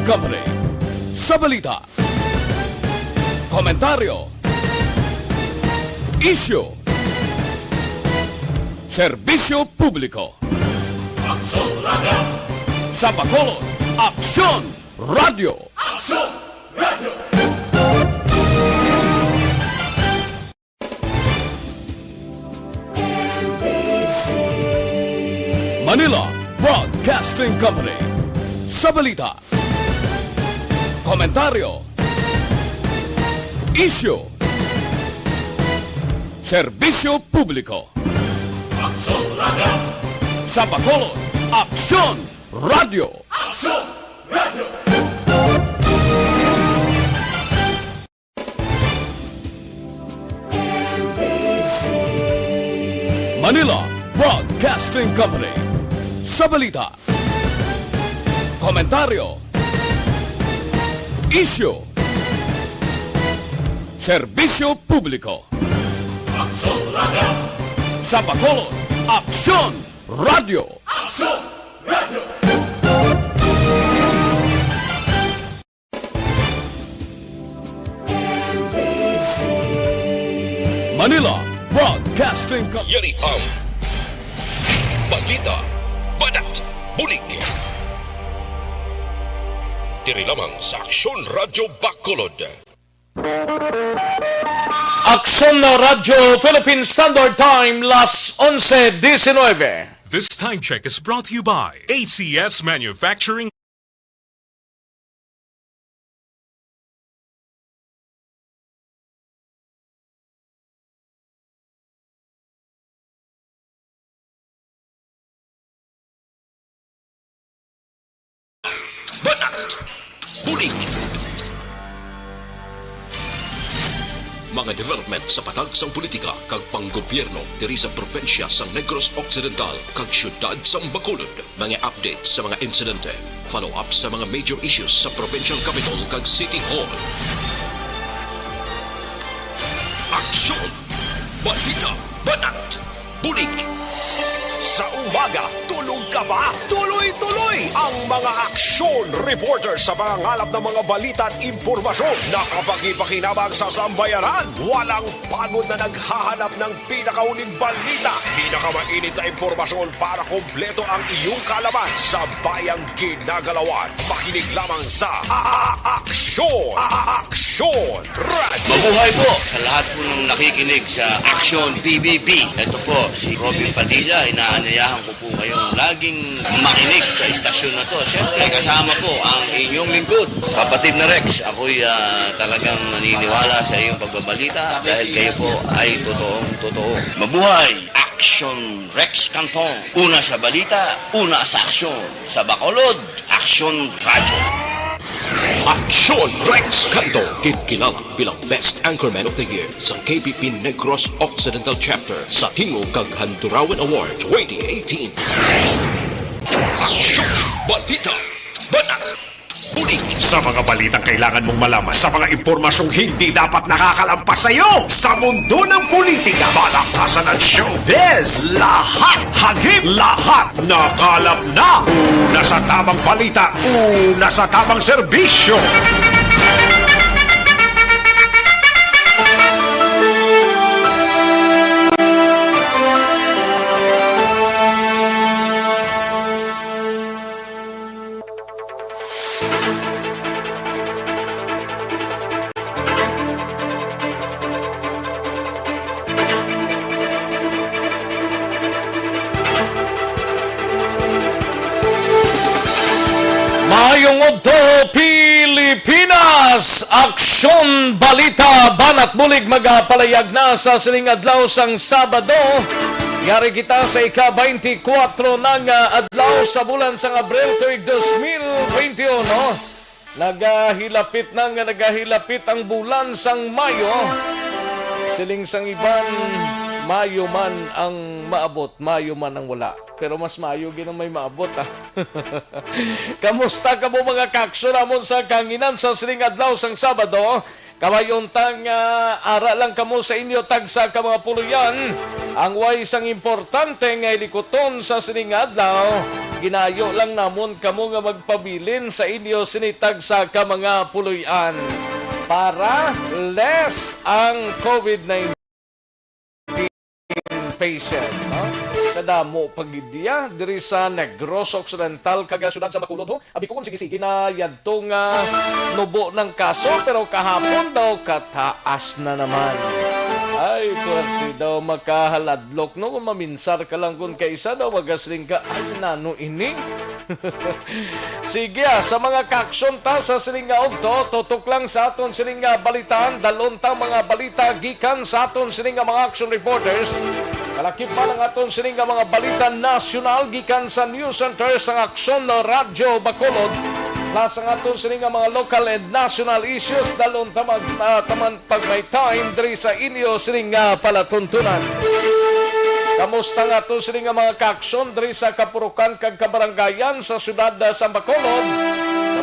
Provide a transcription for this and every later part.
Company. Sa balita, komentaryo, issue, serbisyo publiko. Aksyon Radio! Sa Bacolod, Aksyon Radio! Aksyon Radio! Manila Broadcasting Company. Sa balita, komentaryo, issue, serbisyo publiko. Aksyon Radio! Sa Bacolod, Aksyon Radio! Aksyon Radio! Manila Broadcasting Company. Sa balita, komentaryo, issue, serbisyo publiko. Aksyon Radio! Sa Bacolod, Aksyon Radio! Aksyon Radio! Manila Broadcasting Company. Yari ang Balita Badat Bulig. Diri lamang sa Aksyon Radio Bacolod. Aksyon na Radyo Philippine Standard Time, las 11:19. This time check is brought to you by ACS Manufacturing. Badat Bulig. Mga development sa patag sang politika kag panggobyerno diri sa probinsya sa Negros Occidental kag syudad sa Bacolod. Mga update sa mga insidente, follow up sa mga major issues sa provincial capital kag City Hall. Aksyon! Balita! Banat! Bulig! Sa umaga, tulog ka ba? Tuloy-tuloy ang mga aksyon reporter sa mga ngalap ng mga balita at impormasyon na kapag-ipakinabang sa sambayanan. Walang pagod na naghahanap ng pinakauling balita. Pinakamainit na impormasyon para kompleto ang iyong kalaman sa bayang kinagalawan. Makinig lamang sa Aksyon! Aksyon Radio! Mabuhay po sa lahat po ng nakikinig sa Action PBB. Ito po si Robin Padilla. Inaanayahan ko po kayong laging makinig sa istasyon na to. Siyempre kasama po ang inyong lingkod, kapatid na Rex. Ako'y talagang naniniwala sa iyong pagbabalita dahil kayo po ay totoong-totoo. Mabuhay! Action Rex Canton. Una sa balita, una sa aksyon. Sa Bacolod, Action Radio. Aksyon Rex Canto, kilala bilang Best Anchorman of the Year sa KPP Negros Occidental Chapter sa Tingog kag Handurawan Award 2018. Aksyon Balita Banat Bulig. Sa mga balitang kailangan mong malaman, sa mga impormasyong hindi dapat nakakalampas sa iyo, sa mundo ng politika, balakasan at showbiz, lahat hagip, lahat nakalap na. Una sa tamang balita, una sa tamang serbisyo. Mayong Oddo, Pilipinas! Aksyon, balita, banat bulig magapalayag na sa sining adlaw sang Sabado. Yari kita sa ika-24 ng adlaw sa bulan sang Abril tuig 2021. Nagahilapit ang bulan sang Mayo. Siling sang iban, Mayo man ang maabot, Mayo man ang wala. Pero mas Mayo ginang may maabot Kamusta ka mo mga kaksyo namon sa kanginan sa sining adlaw sang Sabado? Kamayuntang ara lang kamo sa inyo tagsa ka mga puluyan. Ang way sang importante nga ilikuton sa sining adlaw Ginayo lang namon kamo nga magpabilin sa inyo sinitag sa ka mga puloy-an para less ang COVID-19 patient. No? Kadamo pagidya diri sa Negros Occidental kaga syudad sa Bacolod. Abi ko kung sige na yadto nga nubo ng kaso pero kahapon daw kataas na naman. Ay, puwerte daw makahaladlok no kung maminsar ka lang kung kaisa daw magasling ka. Ay, nano ini? Sige, sa mga kaksyon ta sa sininga ogto, tutok lang sa aton sininga balitaan, dalon ta mga balita gikan sa aton sininga mga action reporters. Kalakip pa lang aton sininga mga balita nasyonal gikan sa News Center sa Aksyon no Radyo Bacolod. Plus ang aton sininga mga local and national issues dalon ta taman pag may time diri sa inyo sininga palatuntunan. Kamusta nga ito sininga mga kaaksyon diri sa kapurukan kag kabaranggayan sa syudad sa Bacolod.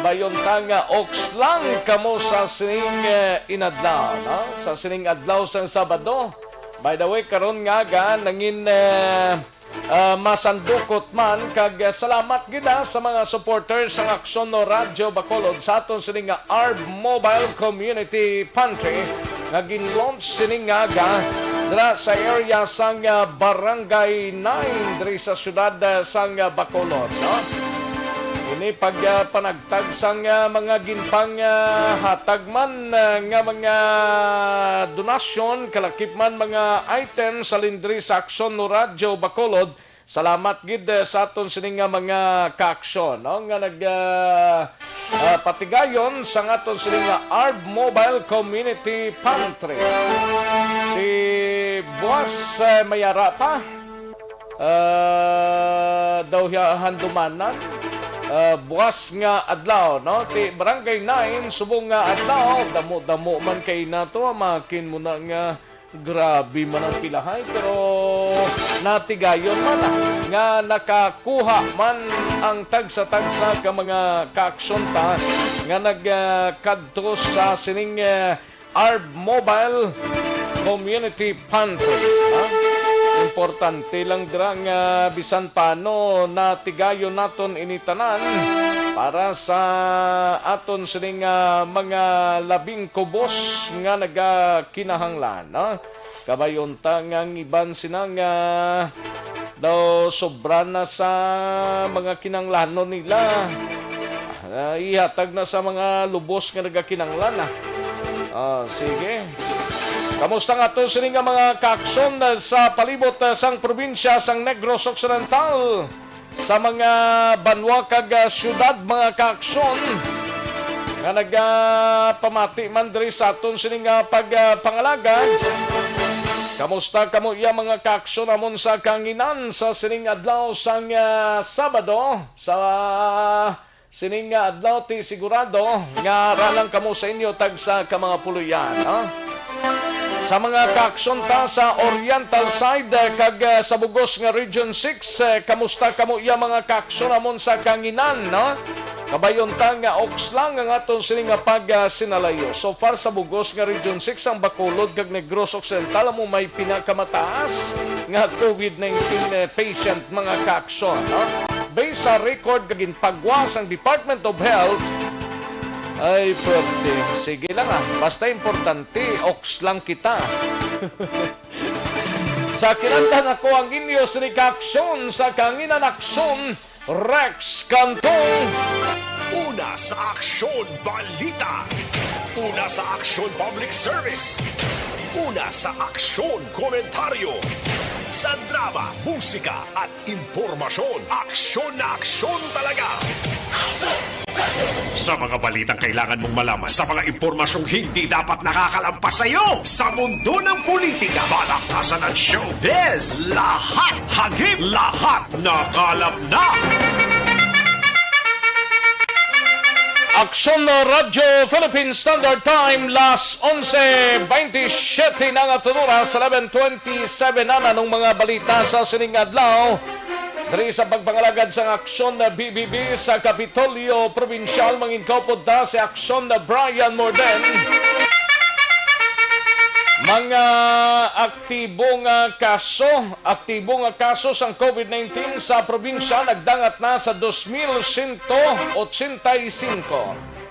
Kabayon ta nga okslang kamo sa sining inadlaw, no? Sa sining adlaw sang Sabado. By the way, karon nga nangin masandukot man kag salamat gina sa mga supporters ng Aksyon no Radyo Bacolod sa aton sining ARB Mobile Community Pantry nga gin-launch sining nga dira sa area sang Barangay 9 diri sa syudad sang Bacolod, no? Ini pag panagtag sang mga ginpang hatag man nga mga donasyon kalakip man mga items sa lindri sa Aksyon no Radyo Bacolod. Salamat gid sa aton sining mga kaaksyon, no? Nga patigayon sa aton sining ARB Mobile Community Pantry. Si Boss Mayara pa daw handumanan buwas nga adlaw, no? Ti Barangay 9 subong nga adlaw damo-damo man kay nato makin mo na nga grabe man ang pilahay pero natigayon man nga nakakuha man ang tagsa-tagsa ka mga kaaksyon ta nga nagkadto sa sining ARB Mobile Community Pantry. Importante lang dira nga bisan paano natigayon naton initanan para sa aton sining mga labing kubos nga nagakinahanglan, no? Kabayon ta nga iban sinang daw sobra na sa mga kinanglanon nila. Ihatag na sa mga lubos nga nagakinanglan. Sige. Kamusta nga ito sining mga kaaksyon sa palibot sang probinsya sang Negros Occidental sa mga banwa kag syudad mga kaaksyon nga nagpamati man diri sa aton sining pagpangalaga. Kamusta kamo iya mga kaaksyon amon sa kanginan sa sining adlaw sang Sabado sa sining adlaw ti sigurado nga ralang kamo sa inyo tagsa ka mga puluyan, no? Sa mga kaaksyon ta sa Oriental side kag sa Bugos nga Region 6, kamusta kamo iya mga kaaksyon amon sa kanginan, no? Kabayon ta nga okslang ang aton sining pag sinalayo. So far sa Bugos nga Region 6 ang Bacolod kag Negros Occidental mo may pinakamataas nga COVID-19 patient mga kaaksyon, no? Based sa record kag pagwas ang Department of Health. Ay, pwede. Sige lang basta importante, oks lang kita. Sa kinantan ako ang inyo sinikaaksyon sa kanginan aksyon, Rex Cantong. Una sa Aksyon Balita. Una sa Aksyon Public Service. Una sa Aksyon Komentaryo. Sa drama, musika at impormasyon, aksyon na aksyon talaga. Sa mga balitang kailangan mong malaman, sa mga impormasyong hindi dapat nakakalampas sa iyo, sa mundo ng politika, balakasan at showbiz, lahat hagip, lahat nakalap na. Aksyon na Radyo Philippine Standard Time, las 11:27 na nga tunura sa 11:27 na ng mga balita sa sining adlaw. Dari sa pagpangalagad sa aksyon na BBB sa Kapitolyo Provincial, mangin kaupod ta si aksyon na Brian Morden. Mga aktibong kaso sang COVID-19 sa probinsya nagdangat na sa 2,185.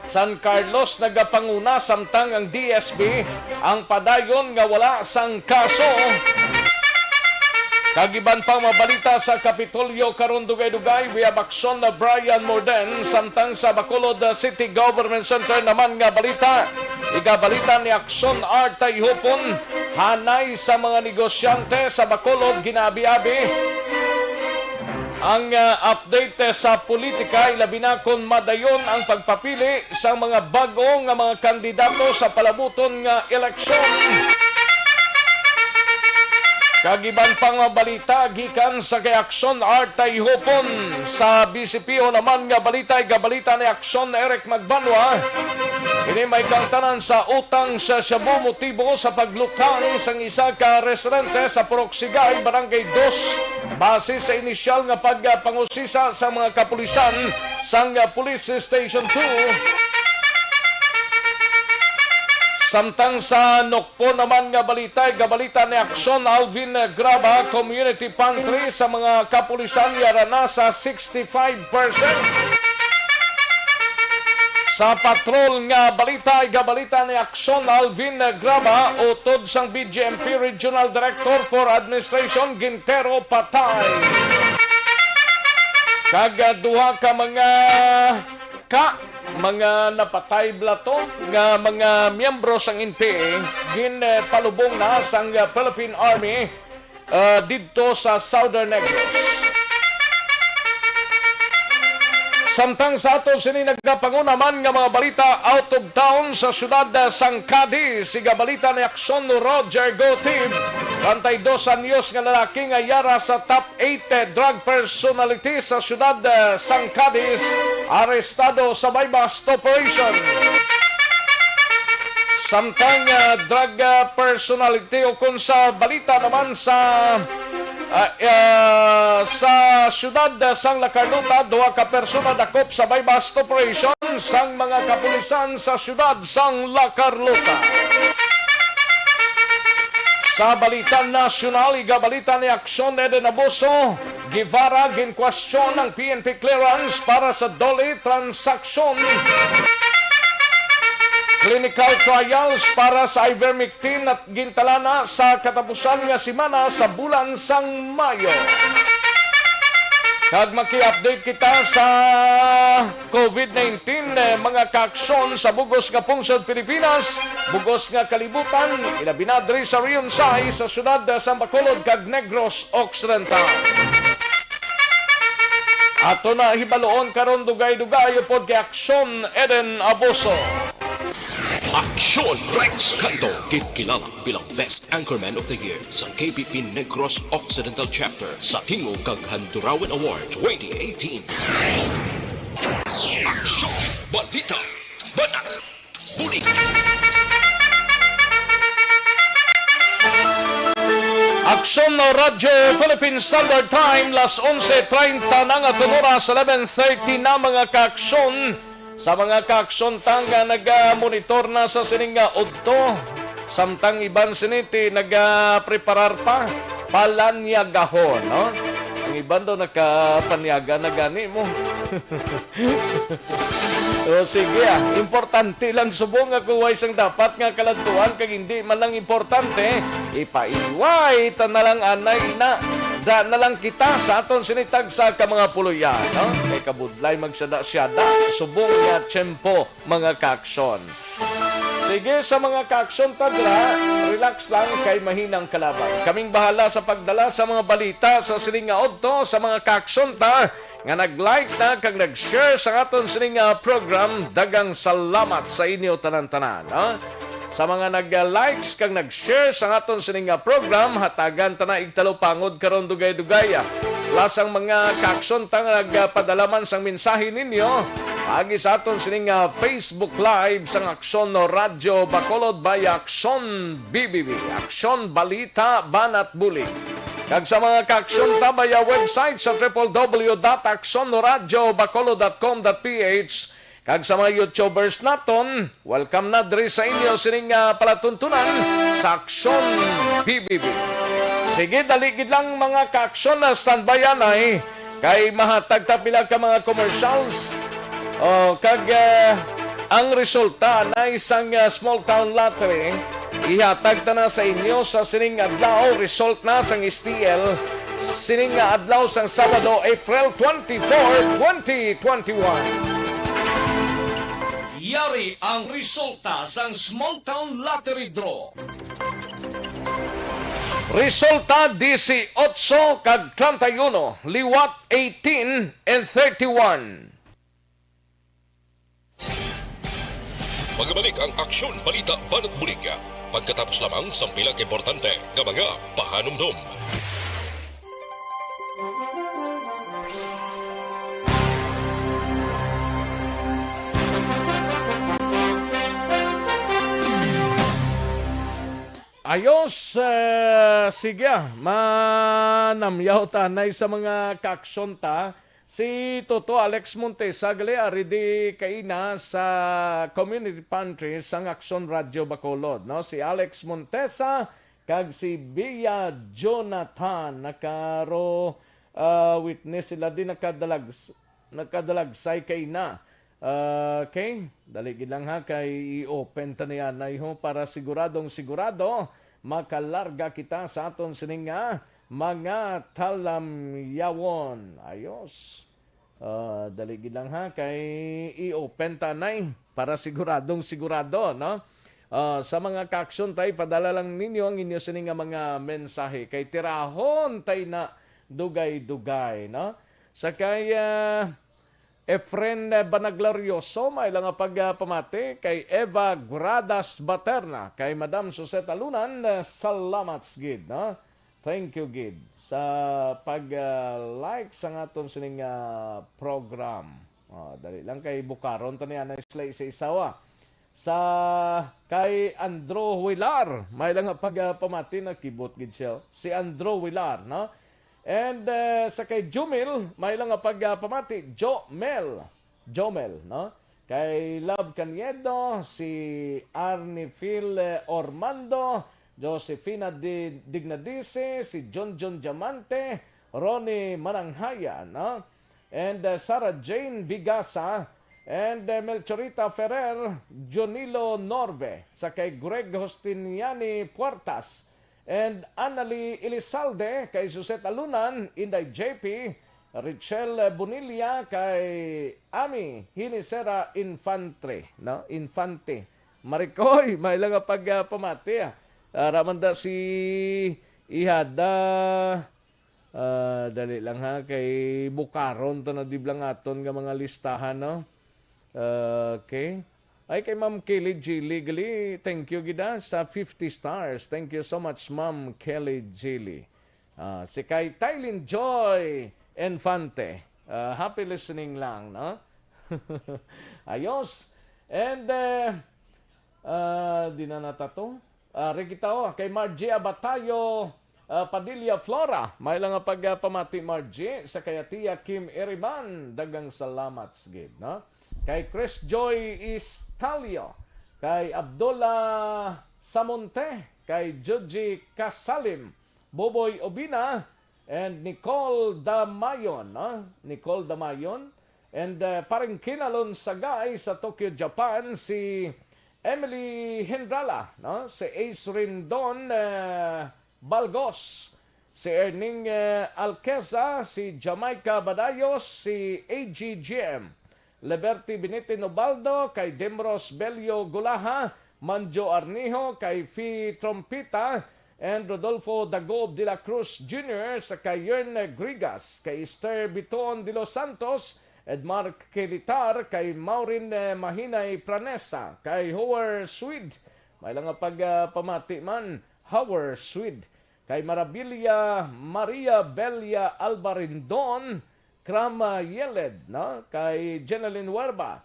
San Carlos nagapanguna samtang ang DSB ang padayon nga wala sang kaso. Kagiban pang mabalita sa Kapitolyo karon dugay-dugay via Bakson na Brian Morden samtang sa Bacolod City Government Center naman nga balita. Igabalita ni Akson R. Tayhupon hanay sa mga negosyante sa Bacolod ginabi-abi. Ang update sa politika ilabi na kung madayon ang pagpapili sa mga bago nga mga kandidato sa palabuton nga eleksyon. Kagiban pang balita gikan sa kay Akson R. Tayhupon sa BCPO naman nga balita igabalita ni Akson Eric Magbanwa. Ini may kangtanan sa utang sa Shabu motibo sa paglutang sang isa ka residente sa Puroksigay, Barangay 2 base sa inisyal nga pagpangusisa sa mga kapulisan sang Police Station 2. Samtang sa Nokpo naman nga balita, gabalita ni Akson Alvin Graba, Community Pantry sa mga kapulisan yara na sa 65%. Sa patrol nga balita, gabalita ni Akson Alvin Graba, utod sang BGMP Regional Director for Administration, Gintero Patay. Kagaduha ka mga napatay blato nga mga miyembro sang NPA ginpalubong na sang Philippine Army didto sa Southern Negros. Samtang sa ato sini nagpapangunaman nga mga balita out of town sa syudad sang Cadiz, siga balita ni Akson Roger Gotib, 32 anyos nga lalaki nga yara sa top 8 drug personality sa syudad sang Cadiz, arestado sa may bust operation. Samtang drug personality o kung sa balita naman sa syudad sang La Carlota, 2 ka persona dakop sa may bust operation sang mga kapulisan sa syudad sang La Carlota. Sa balita nasyonal, igabalita ni Akson Eden Abuso, Guevara ginkwestiyon ng PNP clearance para sa Dolly transaction. Clinical trials para sa ivermectin at gintalana sa katapusan nga simana sa bulan sang Mayo. Kag maki-update kita sa COVID-19 mga kaaksyon sa bugos nga pungsod Pilipinas, bugos nga kalibutan, ilabi na diri sa Rionsay sa syudad sa Bacolod kag Negros Occidental. Ato na hibaloon karon dugay-dugay upod kay Akson Eden Abuso. Aksyon Rex Canto, kilala bilang Best Anchorman of the Year sa KBP Negros Occidental Chapter sa Tingog kag Handurawan Award 2018. Aksyon Balita Banat Huli. Aksyon na Radyo Philippine Standard Time, las 11:30 na nga tunura sa 11:30 na mga kaaksyon. Sa mga kaaksyon tanga nag-monitor na sa sininga udto. Samtang iban siniti nag-preparar pa palanyagahon, no? Ang iban daw nakapanyaga na gani mo. O sige importante lang subong nga kuway sang dapat nga kaladtuan kag hindi man lang importante ipaiway ta na lang anay na da na lang kita sa aton sinitag sa ka mga puluyan, no? Kay kabudlay magsada-syada subong nga tiyempo mga kaaksyon. Sige, sa mga kaaksyon tadra, relax lang kay mahinang kalaban. Kaming bahala sa pagdala sa mga balita sa sininga odto sa mga kaaksyon ta nga nag-like na kag nag-share sa aton sininga program. Dagang salamat sa inyo tanan-tanan, no? Sa mga nag-likes kag nag-share sa aton sininga program, hatagan ta na igtalo pangod karon dugay-dugay. Lasang mga kaaksyon ta nga nagpadalaman sang mensahe ninyo agi sa aton sininga Facebook Live sang Aksyon no Radyo Bacolod by Aksyon BBB, Aksyon Balita Banat Buli. Kag sa mga kaaksyon ta baya website sa www.aksyonoradyobacolod.com.ph. Kag sa mga YouTubers naton, welcome na diri sa inyo sining palatuntunan sa Aksyon PBB. Sige, daligid lang mga ka-aksyon na standbyan ay kay mahatag ta pila ka mga commercials. Kag ang resulta na isang small town lottery ihatag ta na sa inyo sa sining adlaw. Result na sang STL sining adlaw sang Sabado, April 24, 2021. Yari ang resulta sang Small Town Lottery Draw. Resulta 18 kag 31, liwat 18 and 31. Magbalik ang Aksyon Balita Banat Bulig. Pagkatapos lamang sa pilang importante nga mga pahanumdum. Ayos, sige, manamyaw tanay sa mga kaksyon ta. Si Toto Alex Montesa gali ari di kaina sa community pantry sang Aksyon Radio Bacolod, no? Si Alex Montesa kag si Bia Jonathan nakaro witness sila din nakadalagsay kaina. Okay, daligid lang ha kay i-open ta niya na ho para siguradong sigurado makalarga kita sa aton sininga mga talamyawon. Ayos. Daligid lang ha kay i-open ta nay para siguradong sigurado, no? Sa mga kaksyon tay padala lang ninyo ang inyo sininga mga mensahe kay tirahon tay na dugay-dugay, no? Sa kaya Efren Banaglarioso, may lang pagpamati kay Eva Gradas Baterna, kay Madam Suseta Lunan, salamat gid, no? Thank you gid sa pag-like sa aton sining program. Dali lang kay Bukaron taniya na isla isa-isawa. Sa kay Andro Wilar, may lang pagpamati na kibot gid siya. Si Andro Wilar, no? And sa kay Jumil, may lang pagpamati, Jomel, no? Kay Love Caniedo, si Arnifil Ormando, Josefina Dignadice, si John Diamante, Ronnie Mananghaya, no? And Sarah Jane Bigasa, and Melchorita Ferrer, Jonilo Norbe, sa kay Greg Hostiniani Puertas, and Annalie Elizalde, kay Suseta Lunan, Inday JP, Richel Bonilla, kay Ami Hinisera Infante, no? Infante. Maricoy, may lang pagpamati. Ramanda si Ihada, dali lang ha, kay Bukaron, to na diblang aton nga mga listahan, no? Okay. Ay, kay Ma'am Kelly G. Legally, thank you gida sa 50 stars. Thank you so much, Ma'am Kelly G. Si kay Tylin Joy Infante. Happy listening lang, no? Ayos. And, di na natato. Regitao, kay Margie Abatayo Padilla Flora. May lang pagpamati, Margie. Sa kay Tia Kim Eriban. Dagang salamat, gid, no? Kay Chris Joy Istalio, kay Abdullah Samonte, kay Joji Kasalim, Boboy Obina, and Nicole Damayon, no? Nicole Damayon, and parang kinalon sagay sa Tokyo, Japan, si Emily Hendrala, no? Si Ace Rindon Balgos, si Erning Alqueza, si Jamaica Badayos, si AGGM, Liberty Benite Nobaldo, kay Demros Belio Gulaha, Manjo Arnijo, kay Fi Trompita, and Rodolfo Dagob de la Cruz Jr., sa kay Yern Grigas, kay Esther Biton de los Santos, Edmar Kelitar, kay Maureen Mahinay Pranesa, kay Howard Swede, may lang pagpamati man, Howard Swede, kay Marabilia Maria Belia Albarindon, Krama Yeled, no? Kay Jeneline Werba,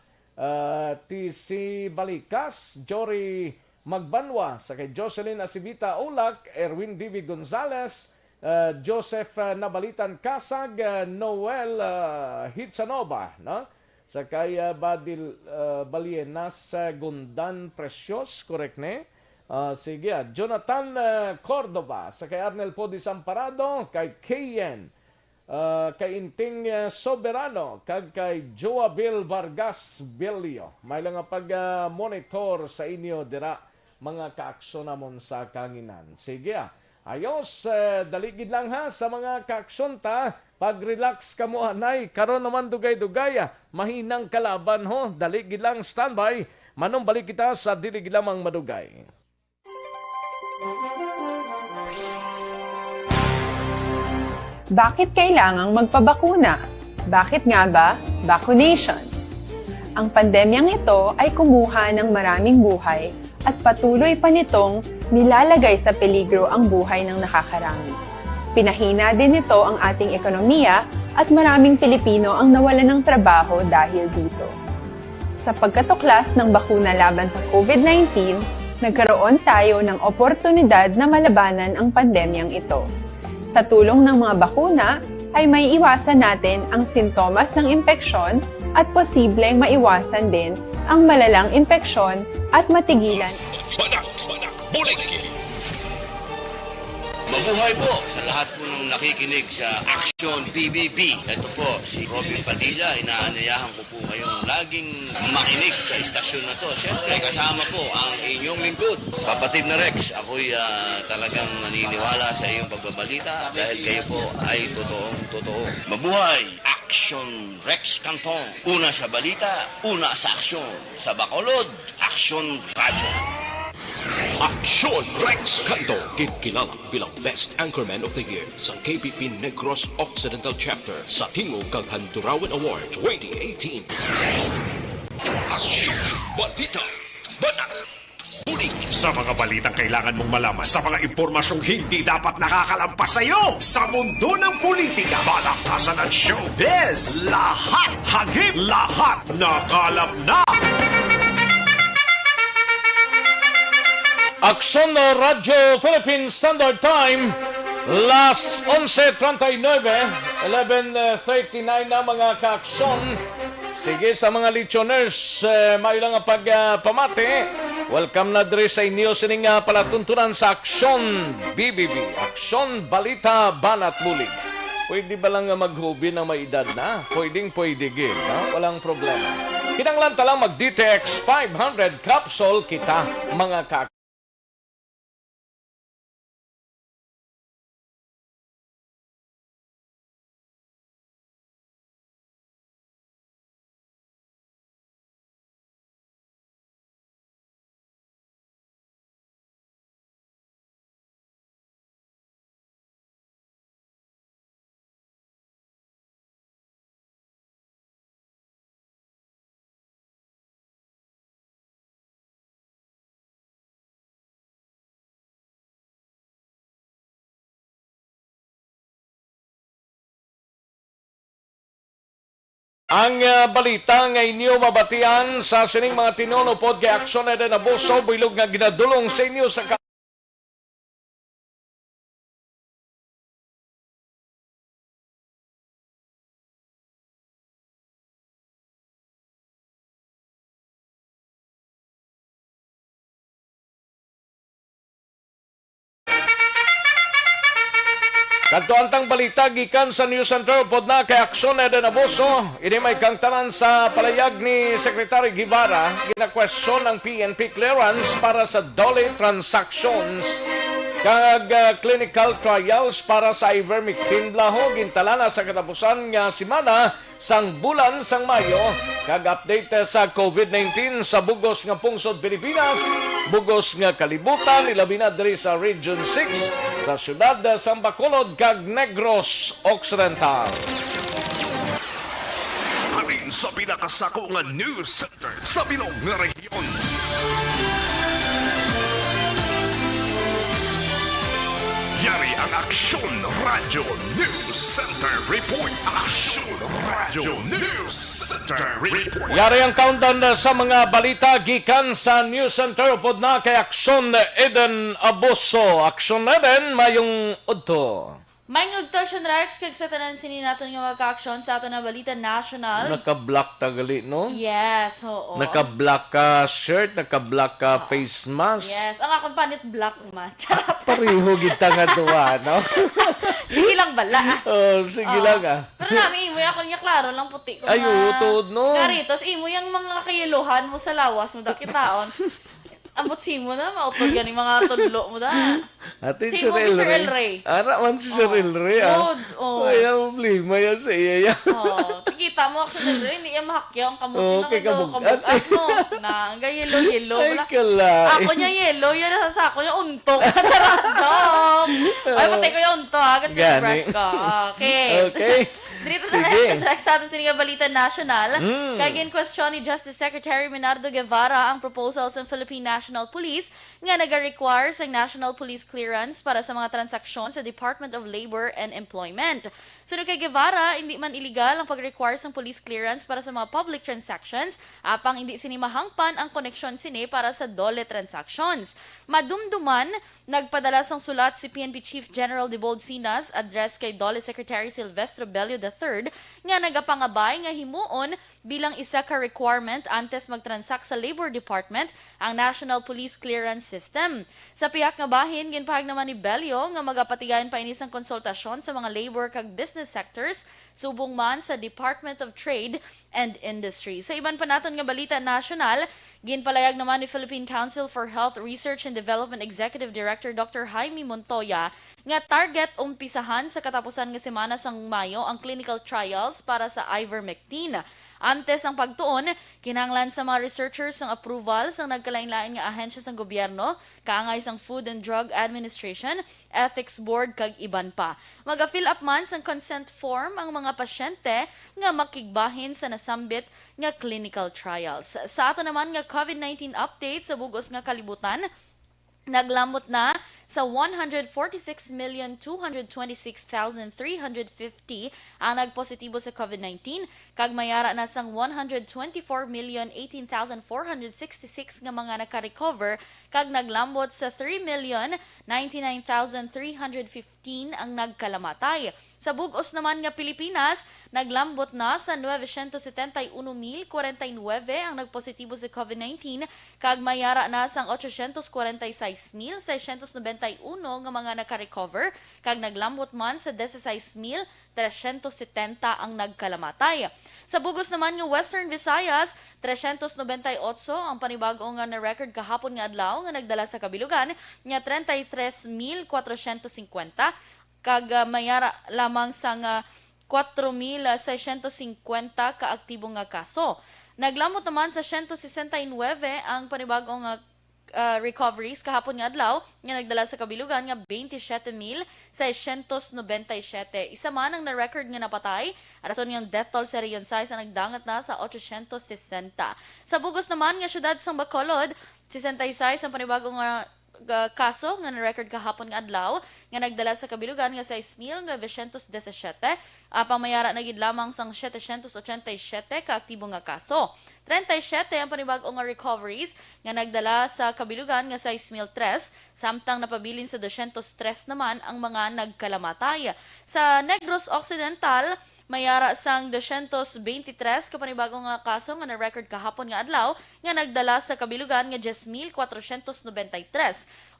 TC Balikas, Jory Magbanwa, sa kay Jocelyn Asibita Ulak, Erwin Divi Gonzales, Joseph Nabalitan Kasag, Noel Hitsanova, no? sa kaya Badil Balienas Gundan Precious, correct ne? Sige, Jonathan Cordova, sa kay Arnel Po Desamparado, kay Kayen, kay Inting Soberano, kag kay Joabil Vargas Belio. May lang pag-monitor sa inyo dira mga kaaksyon namon sa kanginan. Sige, ayos, daligid lang ha sa mga kaaksyon ta. Pag-relax ka mo anay, karon naman dugay-dugay, mahinang kalaban ho, daligid lang standby. Manong balik kita sa dilig lamang madugay. Bakit kailangang magpabakuna? Bakit nga ba vaccination? Ang pandemyang ito ay kumuha ng maraming buhay at patuloy pa nitong nilalagay sa peligro ang buhay ng nakakarami. Pinahina din nito ang ating ekonomiya at maraming Pilipino ang nawalan ng trabaho dahil dito. Sa pagkatuklas ng bakuna laban sa COVID-19, nagkaroon tayo ng oportunidad na malabanan ang pandemyang ito. Sa tulong ng mga bakuna, ay may iwasan natin ang sintomas ng impeksyon at posibleng maiwasan din ang malalang impeksyon at matigilan. Banak! Bulig! Mabuhay po sa lahat po ng nakikinig sa Action PBB. Ito po, si Robin Padilla. Inaanayahan ko po kayong laging makinig sa istasyon na to. Siyempre, kasama po ang inyong lingkod. Kapatid na Rex, ako'y talagang naniniwala sa iyong pagbabalita dahil kayo po ay totoong-totoo. Mabuhay! Action Rex Canton. Una sa balita, una sa aksyon. Sa Bacolod, Action Radio. Aksyon Rex Canto, kilala bilang Best Anchorman of the Year sa KPP Negros Occidental Chapter sa Tingog kag Handurawan Award 2018. Aksyon Balita Banak Bulig. Sa mga balitang kailangan mong malaman, sa mga impormasyong hindi dapat nakakalampas sa iyo, sa mundo ng politika, balakasan at showbiz, lahat hagip, lahat nakalap na. Aksyon na Radyo Philippine Standard Time, last 11:39, 11:39 na mga kaaksyon. Sige sa mga listeners, may lang pagpamati. Welcome na diri sa inyo sining palatuntunan sa Aksyon BBB, Aksyon Balita Banat Bulig. Pwede ba lang maghubi na may edad na? Pwede gid, no? Walang problema. Kinanglan talang mag-DTX 500 capsule kita mga kaaksyon. Ang balita nga inyo mabatian sa sining mga tinunupod kay Aksyon na din abuso, bilog nga ginadulong sa inyo sa Kadto antang balita gikan sa News Center pod na kay Aksyon na din abuso. Ini may kangtanan sa palayag ni Secretary Guevara, gina-question ng PNP clearance para sa Dole transactions kag clinical trials para sa ivermectin laho gintalana sa katapusan nga semana sang bulan sang Mayo. Kag update sa COVID-19 sa bugos nga pungsod Pilipinas, bugos nga kalibutan, ilabi na diri sa Region 6 sa syudad sa Bacolod kag Negros Occidental. Alin sa pinakasako nga news center sa bilog nga rehiyon. Yari ang Aksyon Radio News Center Report. Aksyon Radio News Center Report. Yari ang countdown sa mga balita gikan sa News Center pod na kay Aksyon Eden Abuso. Aksyon Eden mayong udto. May ngugtorsion Rex kag sa tanan sini naton nga magka-action sa aton na balita national. Naka-black tagali, no? Yes, oo. Naka-black ka shirt, naka-black ka face mask. Yes, ang akong panit black man. Charot. Pareho kita nga tuwa, no? Sige lang bala. Oh, sige lang ah. Pero namin, imo ako niya klaro lang puti ko Ay, utod, no? Karitos, imo yung mga kayeluhan mo sa lawas mo dakitaon. Ambot simo na, mautod yan yung mga tudlo mo da. Ate Si si Mr. Ray. El Rey. Ara man si Sir El Rey, ah. Good, oh. Ay, ang problema yan sa iya yan. Oh, kita mo action nila, hindi yan mahakyaw ang kamuti Okay, na kabugat. kabugat mo. Na, hanggang yellow. Ay, Wala. kala. Ako niya yellow, yan nasa sako niya untok. Charandom! Ay, patay ko yung unto ha. Ganyan Gani. brush ko. Okay. Okay. Dito sa Sige. election track sa atin sa balita national, kaya question ni Justice Secretary Menardo Guevara ang proposal sa Philippine National Police nga nag-require sa National Police Clearance para sa mga transaksyon sa Department of Labor and Employment. Sunod kay Guevara, hindi man illegal ang pag-require sa police clearance para sa mga public transactions, apang hindi sinimahangpan ang koneksyon sini para sa dole transactions. Madumduman, nagpadala sang sulat si PNP Chief General Debold Sinas address kay Dole Secretary Silvestre Bello III nga nagapangabay nga himuon bilang isa ka requirement antes magtransact sa Labor Department ang National Police Clearance System. Sa pihak nga bahin, ginpahag naman ni Bello nga magapatigayon pa inis ang konsultasyon sa mga labor kag business sectors subong man sa Department of Trade and Industry. Sa iban pa naton nga balita national, ginpalayag naman ni Philippine Council for Health Research and Development Executive Director Dr. Jaime Montoya nga target umpisahan sa katapusan nga semana sang Mayo ang clinical trials para sa ivermectin. Antes ang pagtuon, kinahanglan sa mga researchers ang approval sa nagkalain-lain nga ahensya sang gobyerno, kaangay sang Food and Drug Administration, Ethics Board kag iban pa. Maga-fill up man sang consent form ang mga pasyente nga makigbahin sa nasambit nga clinical trials. Sa ato naman nga COVID-19 update sa bugos nga kalibutan, naglambot na sa 146,226,350 ang nagpositibo sa COVID-19 kag mayara na sang 124,018,466 nga mga naka-recover kag naglambot sa 3,099,315 ang nagkalamatay. Sa bugos naman nga Pilipinas, naglambot na sa 971,049 ang nagpositibo sa COVID-19 kag mayara na sang 846,691 nga mga naka-recover kag naglambot man sa 16,370 ang nagkalamatay. Sa bugos naman nga Western Visayas, 398 ang panibago nga na-record kahapon nga adlaw nga nagdala sa kabilugan nga 33,450 kag mayara lamang sa nga 4,650 ka-aktibo nga kaso. Naglamot naman sa 169 ang panibago nga recoveries kahapon nga adlaw nga nagdala sa kabilugan nga 27,697. Isa man ang na-record nga napatay, arason nga death toll sa Region 6 ang nagdangat na sa 860. Sa bugos naman nga syudad sang Bacolod, 66 ang panibagong kaso nga na-record kahapon nga adlaw nga nagdala sa kabilugan nga 6,917 pamayara na gid lamang sang 787 ka aktibo nga kaso. 37 ang panibag-o nga recoveries nga nagdala sa kabilugan nga 6,003 samtang napabilin sa 203 naman ang mga nagkalamatay. Sa Negros Occidental, mayara sang 223 ka panibagong nga kaso nga na-record kahapon nga adlaw nga nagdala sa kabilugan nga 10,493.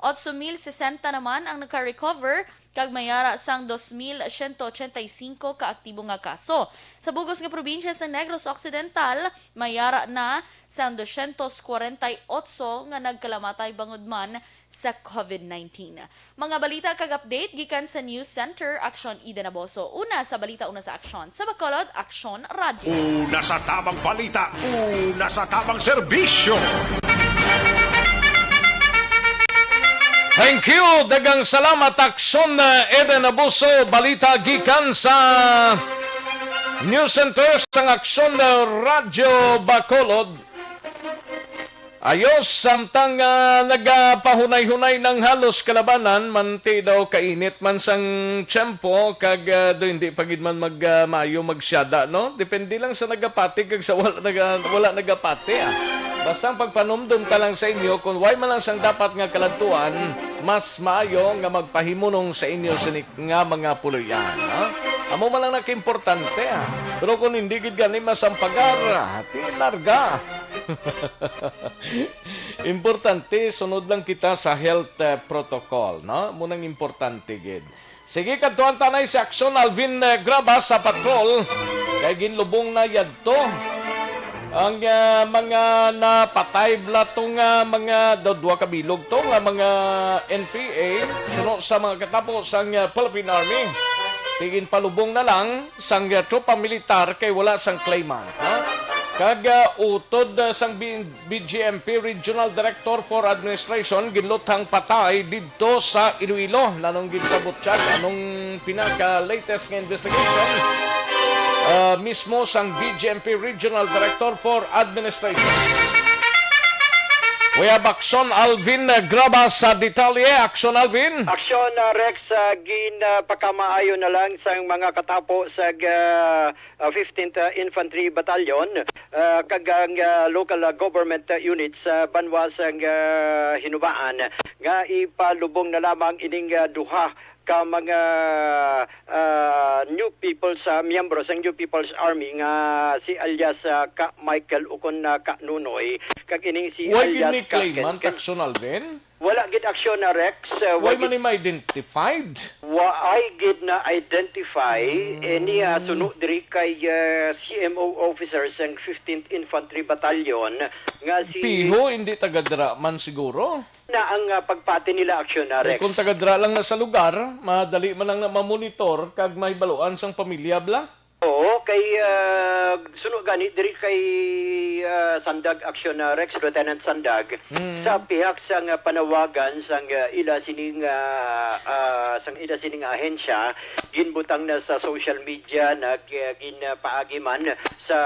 8,060 naman ang naka-recover kag mayara sang 2,185 ka aktibo nga kaso. Sa bugos nga probinsya sa Negros Occidental, mayara na sang 248 nga nagkalamatay bangod man sa COVID-19. Mga balita kag update gikan sa News Center, Aksyon Ida Naboso. Una sa balita, una sa aksyon. Sa Bacolod, Aksyon Radio. Una sa tamang balita, una sa tamang serbisyo. Thank you. Dagang salamat. Aksyon Eden Abuso. Balita gikan sa News Center sang Aksyon Radio Bacolod. Ayos, samtang nagpahunay-hunay ng halos kalabanan, manti daw kainit man sang tiyempo, kag do hindi pagid man magmayo magsyada, no? Depende lang sa nagapati, kag sa wala nagapati, Basta ang pagpanumdum ka lang sa inyo, kung why man lang sang dapat nga kaladtuan, mas maayo nga magpahimunong sa inyo sa nga mga puloyan. Ha? Amo man lang nakimportante. Ha? Pero kung hindi gid gani masampagar, tinarga. Importante, sunod lang kita sa health protocol. No? Munang importante gid. Sige, kadtuan tanay si Aksyon Alvin Grabas sa patrol. Kay ginlubong na yadto ang mga napatay blatong mga dua kabilog to nga mga NPA suno sa mga katapos sang Philippine Army. Tigin palubong na lang sang tropa militar kay wala sang claimant. Ha? Kag utod sang BGMP Regional Director for Administration ginluthang patay didto sa Iloilo nanong gidkabutsyag anong pinaka-latest nga investigation mismo sang BGMP Regional Director for Administration. We have Aksyon Alvin Grabas sa detalye. Aksyon Alvin. Aksyon Rex, gin pakamaayo na lang sa mga katapo sa 15th Infantry Battalion kagang local government units sa banwas ang hinubaan nga ipalubong na lamang ining duha ka mga New People's miyembro sa New People's Army nga si alias Ka Michael ukon Ka Nunoy kag ining si Why alias gini claimant Aksyon Alvin? wala gid aksyon na Rex. Why man ni ma-identified? Wa ay gid na identify any suno diri kay CMO officers ng 15th Infantry Battalion nga si Piho, hindi tagadra man siguro. na ang pagpati nila aksyon na Rex. Kung tagadra lang na sa lugar, madali man lang na mamonitor kag mahibaluan sang pamilya bla. Oo, kay suno gani diri kay Sandag Action Rex Lieutenant Sandag sa pihak sang panawagan sang ila sining ahensya ginbutang na sa social media nag ginpaagi man sa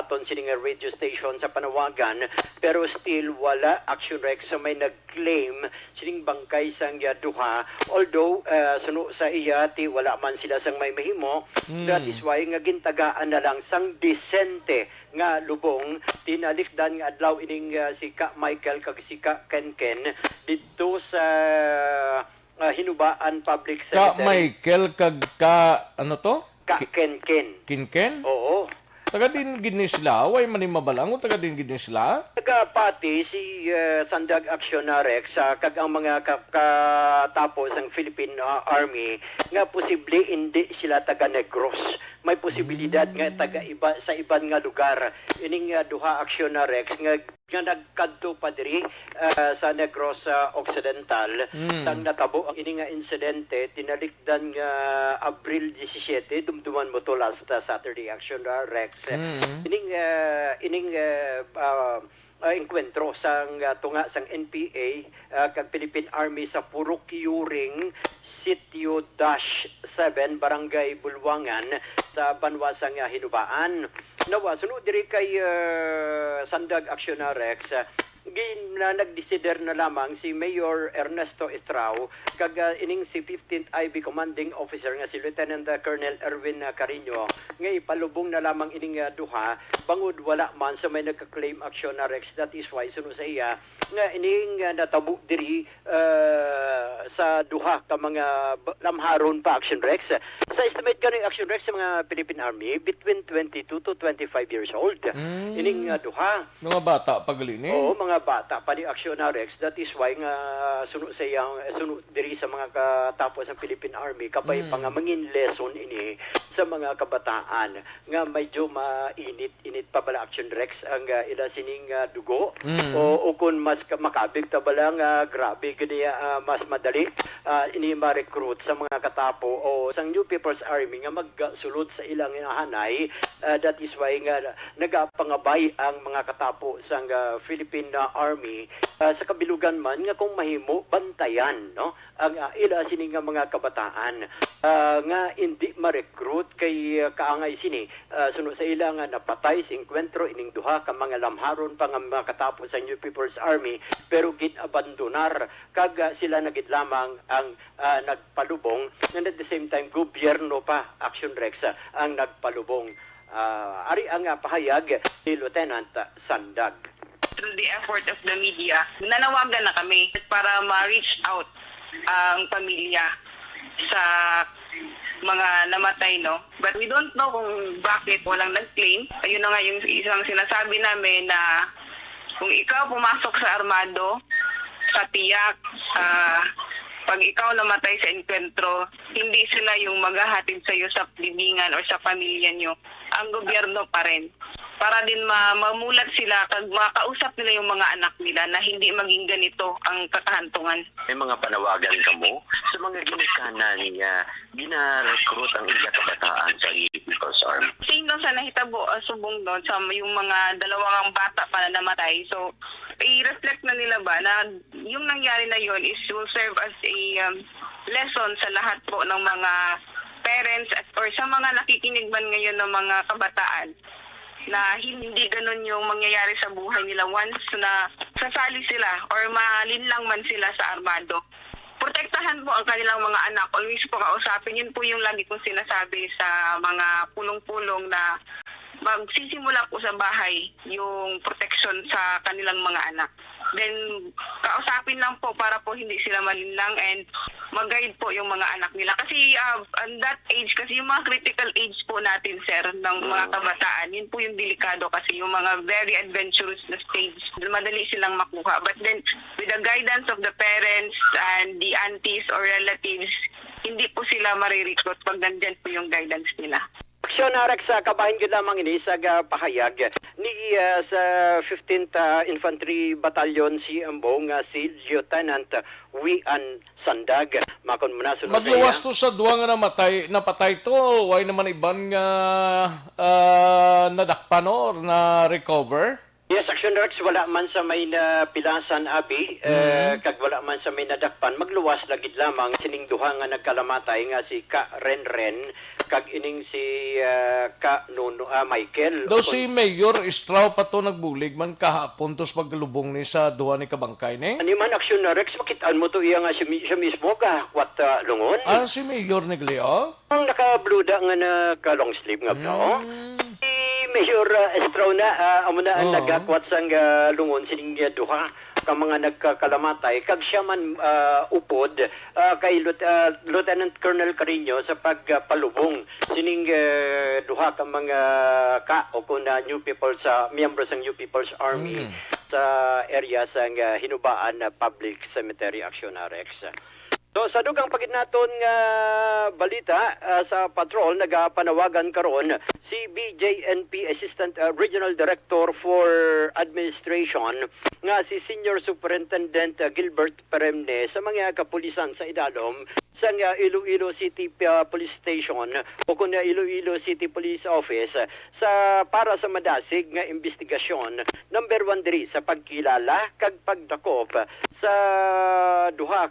aton sining radio station sa panawagan pero still wala Action Rex sa may nag-claim sining bangkay sang duha although suno sa iya ti wala man sila sang may mahimo that is why nga gintagaan na lang sang disente nga lubong tinalikdan nga adlaw ining si Ka Michael kag si Ka Kenken dito sa Hinubaan Public Ka Cemetery. Michael kag ka ano to? Ka Kenken. Kinken? Oo. Taga din gid ni sila, way man ni mabalang taga din gid ni sila. Nagapati si Sandag Action Rex kag ang mga katapos ng Philippine Army nga posible hindi sila taga Negros. May posibilidad nga taga iba sa iban nga lugar. Ining duha Action Rex nga nagkadto pa diri sa Negros Occidental sang natabo ang ining insidente tinalikdan nga Abril 17 dumduman mo to last Saturday Action Rex ining enkwentro sang tunga sang NPA kag Philippine Army sa Purok Yuring Sitio -7 Barangay Bulwangan sa Banwasang Hinubaan. Nawa sunod diri kay Sandag Action Rex nagdesider na lamang si Mayor Ernesto Estrao kag ining si 15th IB Commanding Officer nga si Lieutenant Colonel Erwin Carino nga ipalubong na lamang ining duha bangod wala man sa may nagka-claim Action Rex that is why suno sa iya nga ining natabo diri sa duha ka mga lamharon pa Action Rex sa estimate kaning Action Rex sa mga Philippine Army between 22 to 25 years old ining duha Mga bata pagalini. oo mga bata pa ni Action Rex that is why nga suno sa iyang suno diri sa mga katapos ng Philippine Army kapay pa nga mangin lesson ini sa mga kabataan nga medyo mainit pa bala Action Rex ang ila sining dugo o kung mas makabig ta bala nga grabe gani mas madali ini ma-recruit sa mga katapo o sang New People's Army nga magsulod sa ilang hanay that is why nga nagapangabay ang mga katapo sang Philippine Army sa kabilugan man nga kung mahimo bantayan no ang ila sining mga kabataan nga hindi ma-recruit kay kaangay sini suno sa ila nga napatay sa enkwentro ining duha ka mga lamharon pa nga mga katapos sa New People's Army pero gid abandonar kag sila nagid lamang ang nagpalubong and at the same time gobyerno pa Action Rex ang nagpalubong ari ang pahayag ni Lieutenant Sandag. through the effort of the media, nanawagan na kami para ma-reach out ang pamilya sa mga namatay, no? But we don't know kung bakit walang nag-claim. Ayun na nga yung isang sinasabi namin na kung ikaw pumasok sa armado, sa tiyak, pag ikaw namatay sa enkwentro, hindi sila yung maghahatid sa iyo sa libingan o sa pamilya nyo. Ang gobyerno pa rin. Para din mamulat sila, kag makausap nila yung mga anak nila na hindi maging ganito ang kakahantungan. May mga panawagan ka mo sa mga ginikanan niya ginarekrut ang iya kabataan sa People's Army. Sino sa nahitabo subong doon sa yung mga dalawang bata pa na namatay. So, i-reflect na nila ba na yung nangyari na yun is will serve as a lesson sa lahat po ng mga parents or sa mga nakikinig man ngayon ng mga kabataan na hindi ganun yung mangyayari sa buhay nila once na sasali sila or malinlang man sila sa armado. Protektahan po ang kanilang mga anak. Always po kausapin. Yun po yung lagi kong sinasabi sa mga pulong-pulong na magsisimula po sa bahay yung protection sa kanilang mga anak. Then, kausapin lang po para po hindi sila malinlang and mag-guide po yung mga anak nila. Kasi on that age, kasi yung mga critical age po natin, sir, ng mga kabataan, yun po yung delikado kasi yung mga very adventurous na stage, madali silang makuha. But then, with the guidance of the parents and the aunties or relatives, hindi po sila marirecruit pag nandyan po yung guidance nila. Aksyon Rex, kabahin ko lamang ini sa pahayag ni sa 15th Infantry Battalion si Ambong si Lieutenant Wian Sandag. Makon muna sunod Magluwas to sa duwa nga napatay to. Why naman iban nga nadakpan or na recover? Yes, Action Rex, wala man sa may napilasan, Abi, kag wala man sa may nadakpan, magluwas lagid lamang sining duha nga nagkalamatay nga si Ka Renren, kag ining si Ka Nuno, Michael. Daw si Mayor Estrao pa to nagbulig man kahapon tos paglubong ni sa duha ni kabangkay ni. Ani man Action Rex, makitaan mo to iya nga siya mismo kahakwat lungon. Si Mayor Negleo? Ang naka-bluda nga naka long sleeve nga bro. Mayor Estrao na amo na ang nagakwat sang lungon sining duha ka mga nagkakalamatay kag siya man upod kay Lieutenant Colonel Carino sa pagpalubong sining duha ka mga o kuna New People sa miyembro sang New People's Army sa area sang hinubaan na Public Cemetery Action Rex. So sa dugang paginaton nga balita sa patrol nagapanawagan karon si BJNP Assistant Regional Director for Administration nga si Senior Superintendent Gilbert Peremne sa mga kapulisan sa idalom sa Iloilo City Police Station o kuna Iloilo City Police Office sa para sa madasig nga investigasyon. Number 1 diri sa pagkilala kag pagdakop sa duha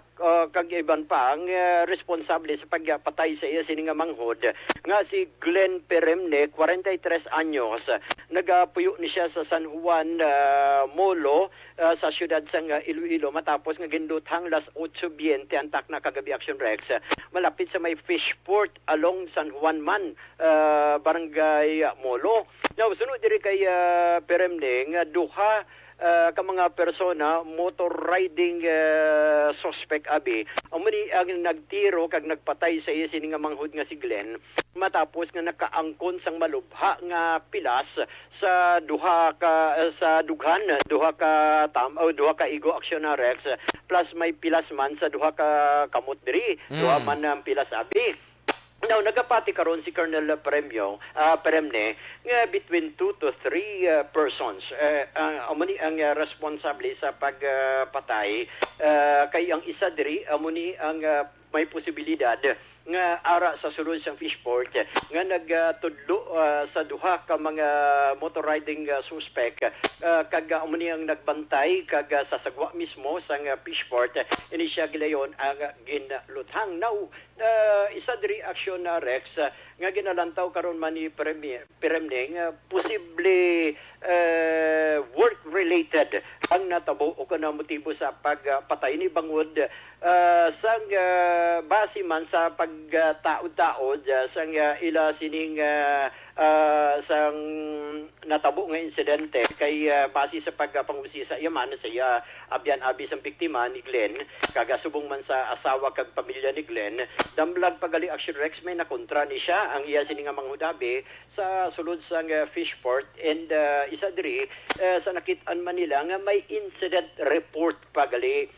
kag iban pa ang responsable sa pagpatay sa iya sini nga manghod nga si Glenn Peremne, 43 anyos. Nagapuyo ni siya sa San Juan Molo sa siyudad sang Iloilo matapos nga ginduthang las 8:20 antak na kagabi Action Rex malapit sa may Fishport along San Juan Man Barangay Molo. Now sunod diri kay Peremne nga duha ka mga persona motor riding suspect abi amuni ang nagtiro kag nagpatay sa iya sini nga manghod nga si Glenn matapos nga nakaangkon sang malubha nga pilas sa duha ka sa dughan duha ka igo Action Rex plus may pilas man sa duha ka kamot diri duha man ang pilas abi. Now, nagapati karon si Colonel Peremne nga between 2 to 3 persons amuni ang responsable sa pagpatay kay ang isa diri amuni ang may posibilidad nga ara sa sulod sang Fishport nga nagtudlo sa duha ka mga motor riding suspect kag umuni ang nagbantay kag sa sagwa mismo sang Fishport ini siya gilayon ang ginluthang. Now isa diri Action Rex nga ginalantaw karon man ni Peremne nga posible work related ang natabo o kana motibo sa pagpatay ni bangod sang base man sa pag magtaod-taod sang ila sining sang natabo nga insidente kay base sa pagpangusisa yaman sa iya abyan abi sang biktima ni Glenn kagasubong man sa asawa kag pamilya ni Glenn damlag pagali action Rex may nakontra ni siya ang iya sining nga manghudabi sa sulod sang Fishport and isa diri sa nakit-an Manila nga may incident report pagali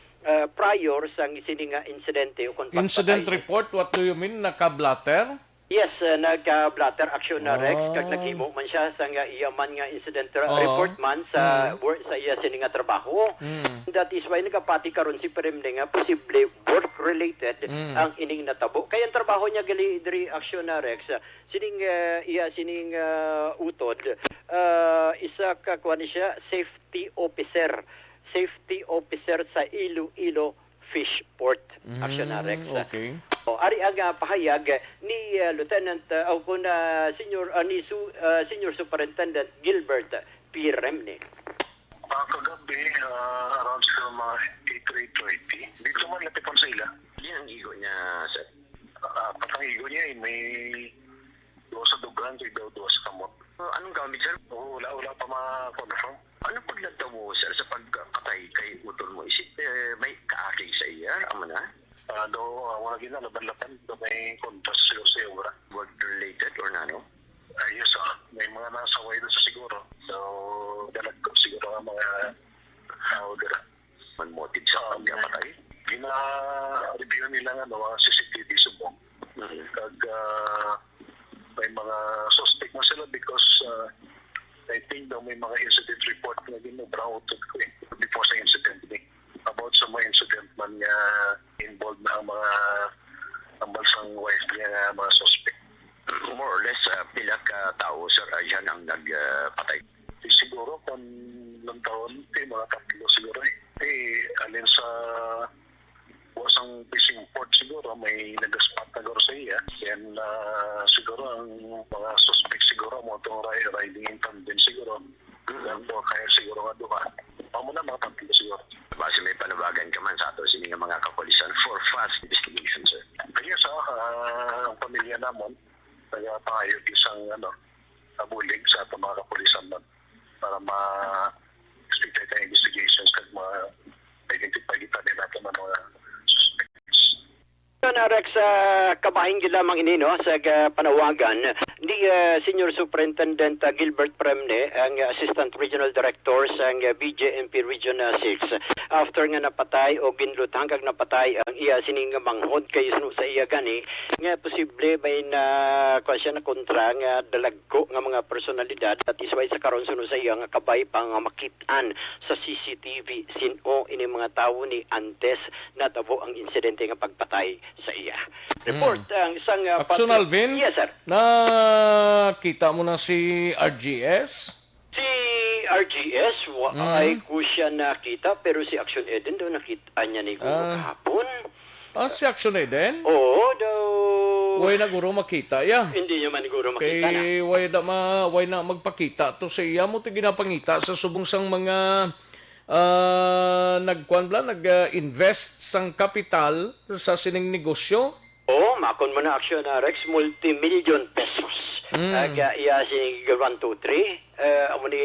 prior sa sining nga insidente o Incident report, what do you mean? Naka-blatter? Yes, nagka-blatter action na Rex kag naghimo man siya sa nga iya man nga incident report man sa work sa iya sini nga trabaho. That is why nagapati karon si Premne nga posible work related ang ining natabo. Kaya ang trabaho niya gali diri action na Rex sining iya sining utod isa ka kuan siya safety officer sa Iloilo Fishport action na Rex. Okay. O ari ang pahayag ni Lieutenant kun Senior Superintendent Gilbert P. Remne. Kagabi, around sa mga 8:30, dito man lapit sa ila. Yan ang igo niya, sir. Patang igo niya, may doon sa dugan, daw sa kamot. Anong gamit, sir? Wala pa ma-confirm. Anong paglagdaw mo, sir, sa pagkatay kay utol mo? Isip, may kaakig sa iya, ama na? Wala gina, laban-laban, may contrast sila sa iyo, work-related or nano? Yes, may mga nasaway doon sa siguro. So, dalag ko siguro ang mga tao dira. Man-motive sa pagkakatay. Gina-review nila nga mga CCTV subong. Kag may mga suspect na sila because I think daw may mga incident report na ginobrawotod ko before sa incident about sa mga incident man nga involved na ang mga ang bansang wife niya nga mga suspect. More or less, pila ka tao, sir, yan ang nagpatay. Siguro, kung lang taon, mga tatlo siguro. Alin sa wasang fishing port siguro, may nag-spot na garo sa iya. Yan siguro, ang mga suspect siguro, mo itong riding in tandem siguro. Kaya siguro nga duha. Pamo na mga tatlo siguro. Base may panawagan ka man sa ato, sini nga mga kapulisan for fast investigation, sir. Kaya sa ang pamilya namon, kaya tayo isang abulig sa ato mga kapulisan nun para ma-expect tayo investigations kag ma-identify kita nila ito ng mga suspects. Rex, kabahing lamang ini no, sa panawagan ni Senior Superintendent Gilbert Premne, ang Assistant Regional Director sa BJMP Region 6. After nga napatay o ginlutang kag napatay ang iya sining manghod kay sa iya gani, nga posible may na siya na kontra nga dalagko nga mga personalidad at isway sa karon suno sa iya nga kabay pang makitaan sa CCTV sino ini mga tawo ni antes natabo ang insidente nga pagpatay sa iya. Report ang isang Action Alvin? Yes, sir. Nakita mo na si RGS? Si RGS, ay ko siya nakita, pero si Action Eden daw nakita niya ni Guro kahapon. Si Action Eden? Oo, daw. Way na guro makita, ya. Hindi niya man Guro makita na. Kay way na magpakita to sa iya mo ti ginapangita sa subong sang mga nag-invest sang kapital sa sining negosyo. Oo, makon mo na Action Rex, multi-million pesos. Iya si 1, 2, 3. Amo ni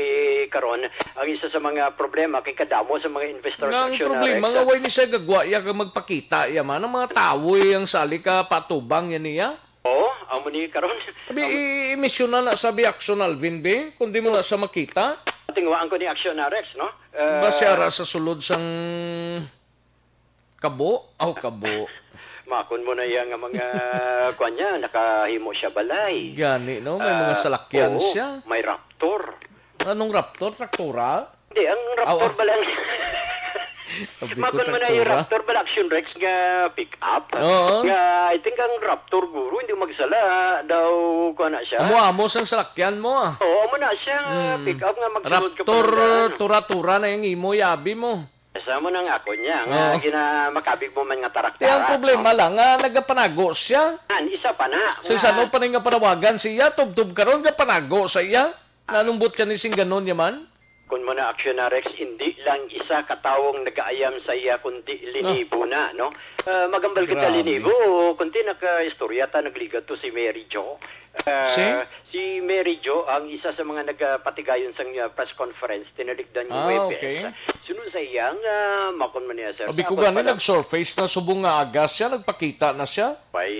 karon ang isa sa mga problema kay kadamo sa mga investors Ang Action problema Rex. nga way ni siya gagwa ya ka magpakita ya man ang mga tawo ang sali ka patubang yan niya. Oo, amo ni karon. Sabi emisyon na sabi Action Alvin be kundi mo na sa makita. Tingwaan ko ni Action Rex, no? Basyara sa sulod sang kabo. Kabo. Makon mo na yang mga kanya, nakahimo siya balay. Gani, no? May mga salakyan oo, siya. May Raptor. Anong Raptor? Traktora? Hindi, ang Raptor balang. Makon mo na yung Raptor bala Action Rex nga pick-up. Oo. Nga, I think ang Raptor guru, hindi magsala. Daw, ko na siya. Amo-amo sang salakyan mo ah. Oo, amo na siya nga pick-up nga magsunod ka Raptor, pa. tura-tura na yung imo, yabi mo. Kasama na nga ako niya, nga makabig mo man nga tarak-tarak. Kaya ang problema lang, nga nagapanago siya. Isa pa na. So, sa ano pa rin nga panawagan siya, tub-tub karon nga panago sa iya. Nanumbot siya ni sing ganon yaman. Kung muna Actionarex, hindi lang isa katawong nag-aayam sa iya, kundi linibo na, no? Magambal kita Grabe. linibo, kundi naka-istoryata, nagligat to si Mary Jo. Si Mary Jo, ang isa sa mga nagpatigayon sa press conference, tinaligdan yung Webes. okay. Sunod sa iyang, makon man niya, sir. Abi ko Tapos gani pala- nag-surface na subong nga agas siya, nagpakita na siya. Pay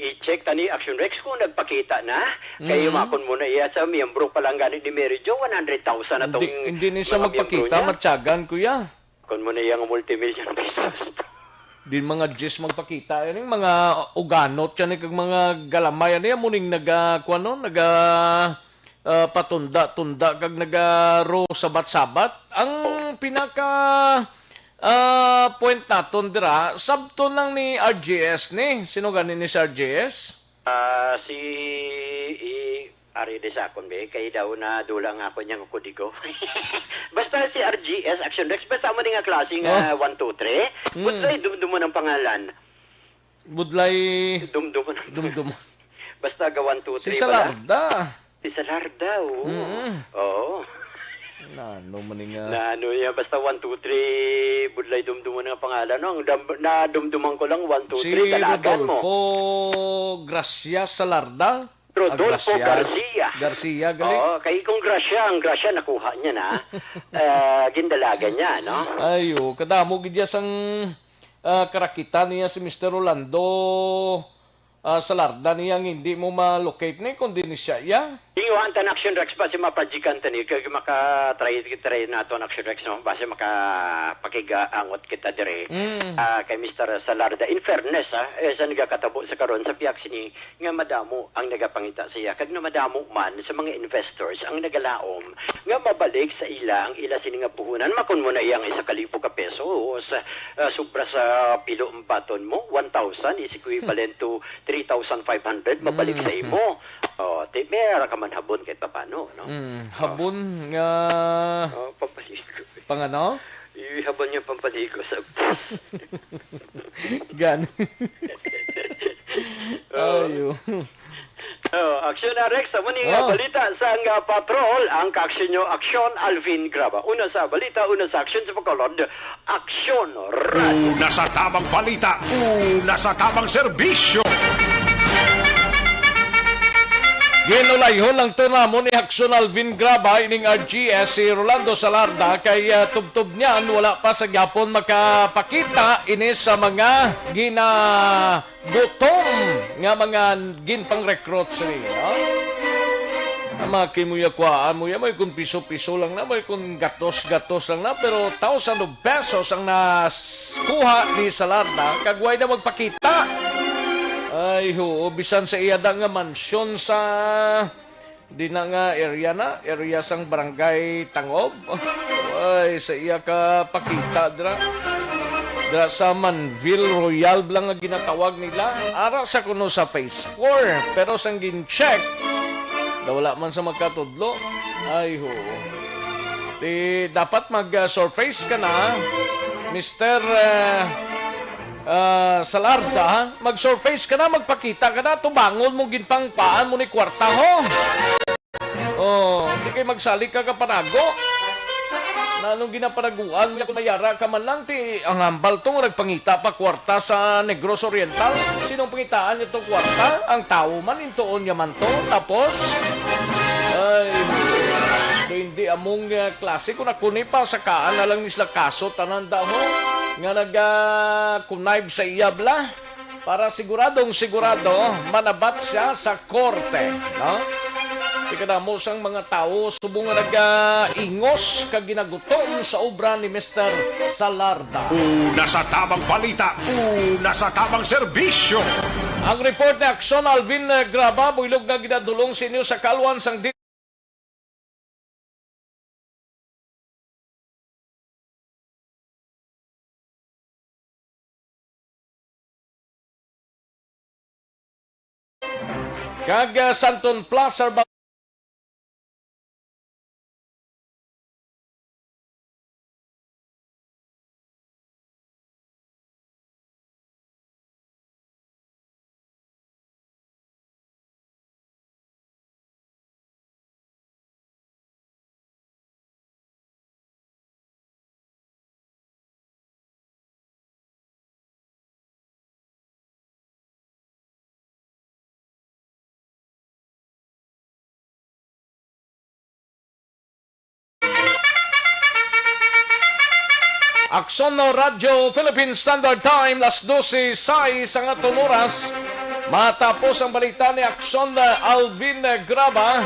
i-check tani Action Rex kung nagpakita na. Kayo makon muna iya sa miyembro pa lang ganit ni Mary Jo, 100,000 na tong Hindi ni siya mga miyembro magpakita, niya. matyagan kuya. Kung muna iyang multimillion pesos. Din mga Jis magpakita yan, yung mga uganot yan, kag mga galamay yan, yan muning patunda-tunda kag nagaro sabat-sabat. Ang pinaka point naton dira, sabton lang ni RJS ni. Sino ganin ni si RJS? Ari de sa akon be, kay daw na dulang ako niyang kudigo. Basta si RGS, Action Rex, basta mo nga klase nga 1, 2, 3. Budlay, dumdumo ng pangalan. Budlay Dumdumo. dumdum. Basta ga 1, 2, 3. Si Salarda. Si Salarda, oo. Oo. Ano man nga. Na ano yan, basta 1, 2, 3, budlay dumdumo ng pangalan. No? Na dumduman ko lang 1, 2, Si 3, dalagan mo. Rodolfo Gracia Salarda. Rodolfo Gracias. Garcia. Garcia, galing. Oo, kay kung ang Gracia nakuha niya na. Gindalagan niya, no? Ayo, kadamo gid sang karakitan niya si Mr. Rolando Salarda niya hindi mo ma-locate ni kundi ni siya ya. Tinguhan tan Action Rex ba si mapajikan tani kay maka-try nato ang Action Rex no base makapakigaangot kita dire kay Mr. Salarda. In fairness sa nagakatabo sa karon sa piyak sini nga madamo ang nagapangita siya kag na madamo man sa mga investors ang nagalaom nga mabalik sa ila ang ila sini nga puhunan makon mo na iyang 1,000 ka pesos sobra sa pilo baton mo 1,000 is equivalent to 3,500 mabalik sa imo. Meron ka man habon kahit paano, no? Habon nga Pampaligo. pangano? Habon niya pampaligo sa... Gan. Ayo. Action na Rex, amo ni nga balita sa nga patrol, ang kaaksyon nyo, Aksyon Alvin Graba. Una sa balita, una sa aksyon sa pagkalod, Aksyon Radio. Una sa tamang balita, una sa tamang serbisyo. Ginulayhon lang to na mo ni Aksyon Alvin Graba ining RGS si Rolando Salarda kay tubtob niyan wala pa sa gyapon makapakita ini sa mga ginagutom nga mga ginpang-recruit sila. Ang mga kimuya kwaan mo yan, may kung piso-piso lang na, may kung gatos-gatos lang na, pero 1,000 of pesos ang nakuha ni Salarda, kagway na magpakita. Ay, bisan sa iya da nga mansyon sa di na nga area sang barangay Tangob. Ay, sa iya ka pakita dra sa Manville Royal lang nga ginatawag nila. Ara sa kuno sa phase 4, pero sang gin-check wala man sa magkatudlo. Ay, dapat mag-surface ka na, Mr. Salarda, mag-surface ka na, magpakita ka na, tubangon mo ginpangpaan mo ni kwarta ho. Hindi kayo magsalik ka kapanago. Na anong ginapanaguan, kung mayara ka man lang, ang hambal to, nagpangita pa kwarta sa Negros Oriental. Sinong pangitaan niya to kwarta? Ang tao man, intoon niya man to. Tapos, hindi among klase, kung nakuni pa sa kaan na lang nisla kaso, tananda mo, nga nag-connive sa iyabla para sigurado manabat siya sa korte, no? Tika mo sang mga tao subong nga nag-ingos kag ginagutom sa obra ni Mr. Salarda. Una sa tamang balita, una sa tamang serbisyo. Ang report ni Aksyon Alvin Graba, builog nga ginadulong sa inyo sa kalwan sang kag Santon Plaza Akson no Radyo Philippine Standard Time, las 12:06 ang atong oras. Matapos ang balita ni Akson Alvin Graba,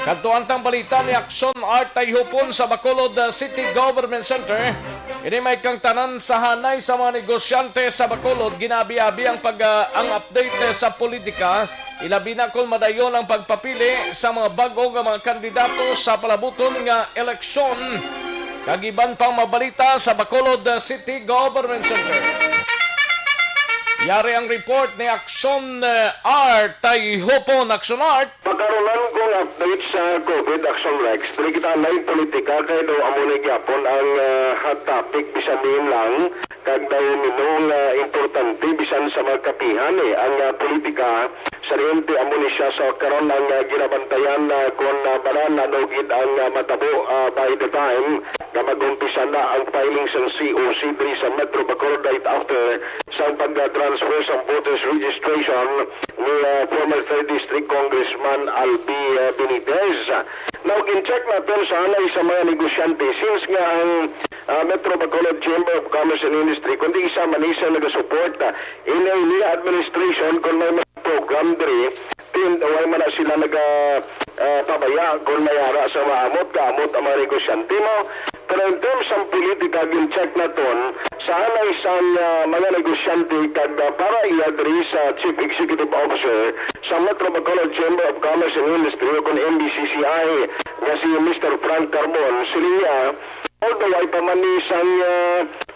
kadtuantang balita ni Akson Art Tayhupon sa Bacolod City Government Center. Ini may kang tanan sa hanay sa mga negosyante sa Bacolod, ginabi-abi ang ang update sa politika. Ilabi na kung madayon ang pagpapili sa mga bago nga mga kandidato sa palabuton nga eleksyon. Kagiban pang mabalita sa Bacolod City Government Center. Yari ang report ni Akson Art Tayhupon. Akson Art. Pagkaroon kong update sa COVID Action Rex, dili kita live politika kay daw amo ni gyapon ang hot topic bisan din lang kag daw minong importante bisan sa mga kapihan ang politika sariente amo ni siya sa karon ang ginabantayan kung baran na daw gid ang matabo by the time na mag-umpisa na ang filing sa COC sa Metro Bacolod right after sa pag-transfer sa voters registration ni former 3rd District Congressman Albi Benitez. Now, in-check natin sa hanay sa mga negosyante since nga ang Metro Bacolod Chamber of Commerce and Industry kundi isa man isa nag-support inay nila administration kung may mga program diri way man na sila pabaya kung mayara sa maamot kaamot ang mga negosyante mo. Pero in terms ng politika, gin-check na ton, sa hanay sa mga negosyante kag para i-adri sa Chief Executive Officer sa Metro Bacolod Chamber of Commerce and Industry o kung MBCCI na si Mr. Frank Carbon, sila although ay pamanisang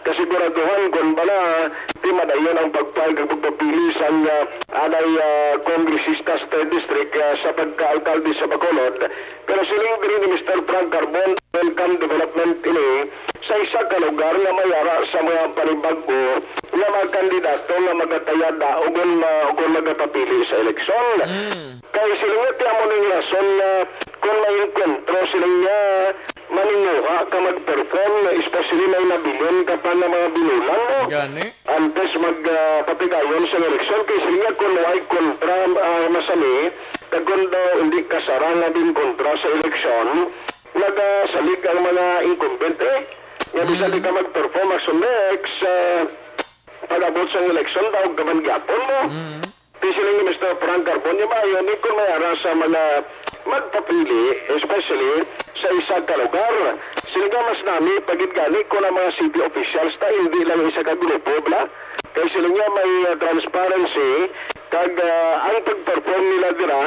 kasiguraduhan kung bala di madayon ang pagpapili sa anay kongresista sa 3rd District sa pagka-alkalde sa Bacolod. Pero siling din ni Mr. Frank Carbon welcome development ini sa isa ka lugar na mayara sa mga panibago na mga kandidato na magatayada o kung magapapili sa eleksyon. Kaya siling nga tiyan mo ng rason na kung may enkwentro siling nga maninguha ka mag-perform, especially may nabilin ka pa na mga binulang mo. Gani. Antes magpatigayon sa eleksyon, kasi siling nga kung may kontra masami, kagund hindi kasara na din kontra sa eleksyon, nagasalig ang mga incumbent Nga bisa di ka mag-perform as next, pag-abot sa eleksyon, daw gaman gyapon mo. Siling ni Mr. Frank Carbon, yung mga yun, kung mayara sa mga magpapili, especially sa isang kalugar. Sila mas nami, pagit gani ko ng mga city officials na hindi lang isa ka grupo, bla? Kaya sila nga may transparency, kag ang pag-perform nila dira,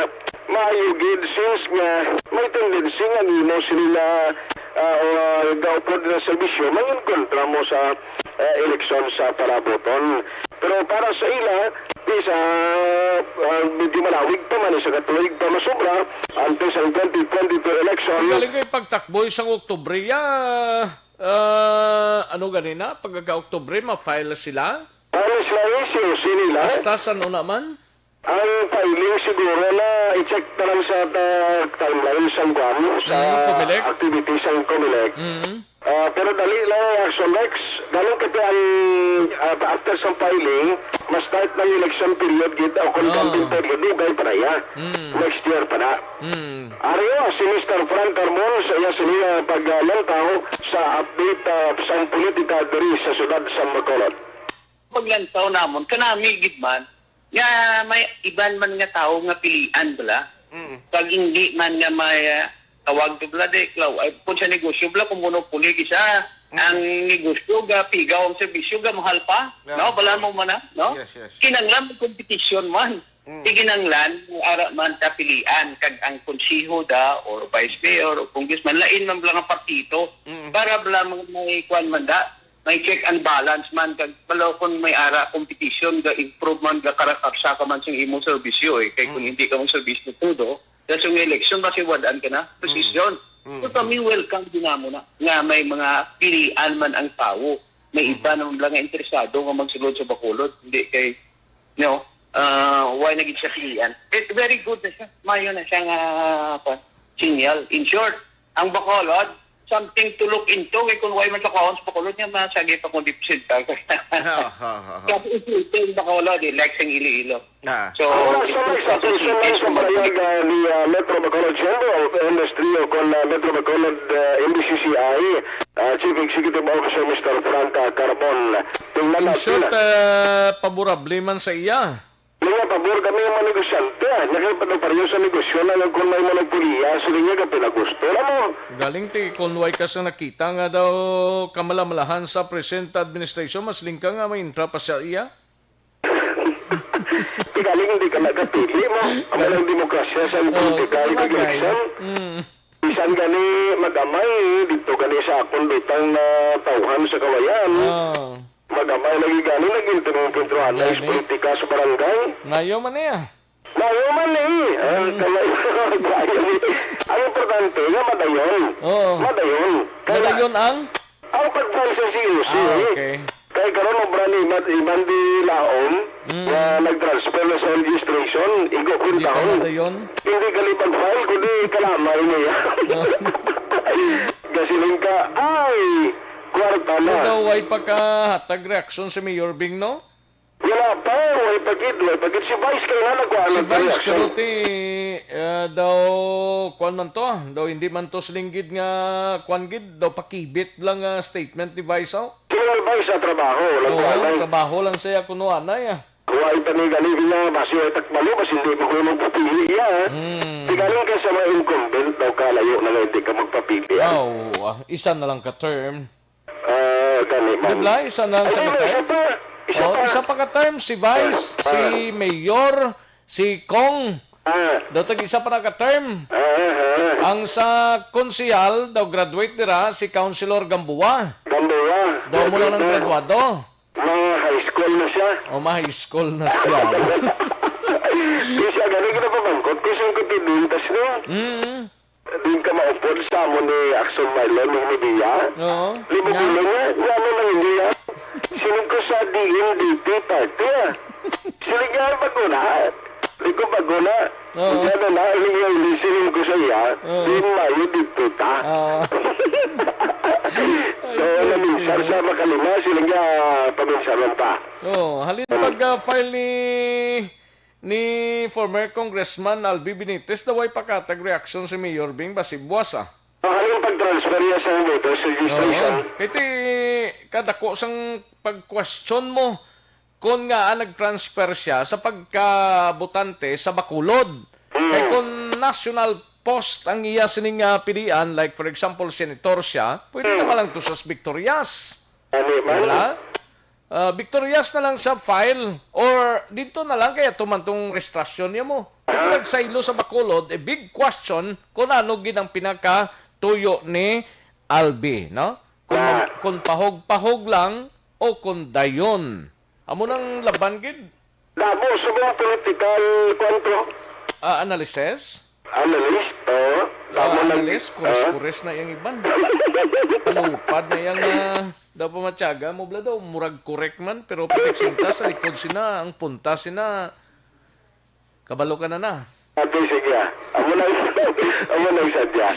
maayugid since nga may tendency nga nino sila gaupod na servisyo, mangin kontra mo sa eleksyon sa palaboton. Pero para sa ila, sa medyo malawig pa man, sa katulig pa masobra, antes ang 2022 election. Galing kayo pagtakbo isang Oktubre, ano ganina? Pagka-Oktubre, ma-file sila? File sila COC nila. Hasta ano naman? Ang filing siguro na i-check na lang sa timeline sa Guam, sa activities ng Comelec. Pero dali lang Action Rex, dalong kasi ang after sa filing, ma-start ng election period gid o kung campaign period, ugay pa na ya. Next year pa na. Ariyo, si Mr. Frank Carmon, sa iya sila paglantaw sa update sa politika diri sa siyudad sa Bacolod. Paglantaw namon, kanami gidman, nga may iban man nga tao nga pilian bala. Pag hindi man nga may tawag to bala deklaw ay kung sa negosyo bala kung monopoli isa ang negosyo ga pigaw ang serbisyo ga mahal pa no bala mo man no kinanglan competition man kinanglan ara man ta pilian kag ang konsiho da or vice mayor o congressman lain man bala nga partido para bala may kwan man da may check and balance man kag bala kun may ara competition ga improvement ga karakter ka man sing imong serbisyo kay kung hindi ka mong serbisyo todo kasi yung election kasi wadaan ka na, posisyon. So kami welcome din mo na nga may mga pilian man ang tao. May iba naman lang nga interesado nga magsulod sa Bacolod. Hindi kay, why naging siya pilian. It's very good na siya. Mayo na siya nga sinyal. In short, ang Bacolod, something to look into kay kung why man sa kaon sa Bacolod niya masagi pa kung dipsid ta. Kasi ito yung Bacolod, Lexing Iloilo. So, sa paglayag ni Metro Bacolod Chamber of Industry o con Metro Bacolod MBCCI, Chief Executive Officer Mr. Franca Carbon. Tingnan In natin. short, paborable man sa iya. Mga pabor kami yung mga negosyante. Nakipagpapareho sa negosyo na lang kung may mga puliya, sila nga ka pinagusto. Alam mo, Galing ti konway ka sa nakita nga daw kamalamalahan sa present administration, mas lingka nga may intra pa sa iya. igaling hindi ka nagkapili mo. Ang walang demokrasya sa politika, election. Isan gani magamay, dito gani sa akong bitang na tauhan sa kawayan. Magamay lagi gani, naging tinong-pintuhan na is politika sa barangay. Ngayon man niya. Ngayon man ang importante nga madayon. Madayon. Madayon ang? Ang pag-file sa COC. Okay. Kaya karon mo brani iban di laom na nag-transfer na sa registration, igo kwintahon. Hindi ka li pag-file, kundi kalamay niya. Gasiling ka, ay, kwarta na. Daw ay pagka-hatag reaksyon si Mayor Bing, no? Wala pa, way pagid. Si Vice kayo na nagkuhan Si ng Vice reaction. karuti daw kuan man to, daw hindi man to slingid nga kuan gid, daw pakibit lang statement ni Vice out. Sinal Vice sa trabaho. Trabaho lang siya kuno anay. Huwag tanigalig na basi ay takbalo, basi hindi mo kayo magpapili ya. Tigaling ka sa mga incumbent, daw kalayo na nga hindi ka magpapili. Isa na lang ka-term. Gani man. Diba? Isa na lang sa ka-term. Isa pa ka-term, si Vice, si Mayor, si Kong. Daw isa pa na ka-term. Ang sa konsihal, daw graduate nila, si Councilor Gamboa. Daw mo lang ng graduado. High school na siya. High school na siya. Siya gani ka na pabangkot. Kusang ko tinuntas niya. Din ka maupod sa mo ni Axel Marlon ng media. Libo-libo niya. Ano na hindi ya? Sinong ko sa DNDP party ya. Sila nga bagunat. Di ko bagunat. Kaya na iling ko sa iya. Di mayo dito ta. Naminsan sa makalima. Sila nga paminsanan pa. Halin pag-file ni former Congressman Albi Benitez, daway pakatag reaction si Mayor Bing basi buwas Halin pag-transfer niya sa voters registration. Kaya kadako sang pag-question mo kung nga nag-transfer siya sa pagkabutante sa Bacolod. Kaya kung national post ang iya sining pilian, like for example, senator siya, pwede naman lang to sa Victorias. Wala? Victorias na lang sa file or dito na lang kaya tumantong registrasyon niya mo. Kung nagsaylo sa Bacolod, big question kung ano ginang pinaka-tuyo ni Albi, no? Kung pahog-pahog lang o kung dayon. Amo nang laban gid. Damo sa mga political kwento. Analysis? Analyst, analyst, kuris-kuris na yung iban. Talupad na yung daw pamatyaga mo bla daw, murag correct man, pero patik sinta sa likod sina, ang punta sina, kabalo ka na. Sige, amo na isadya.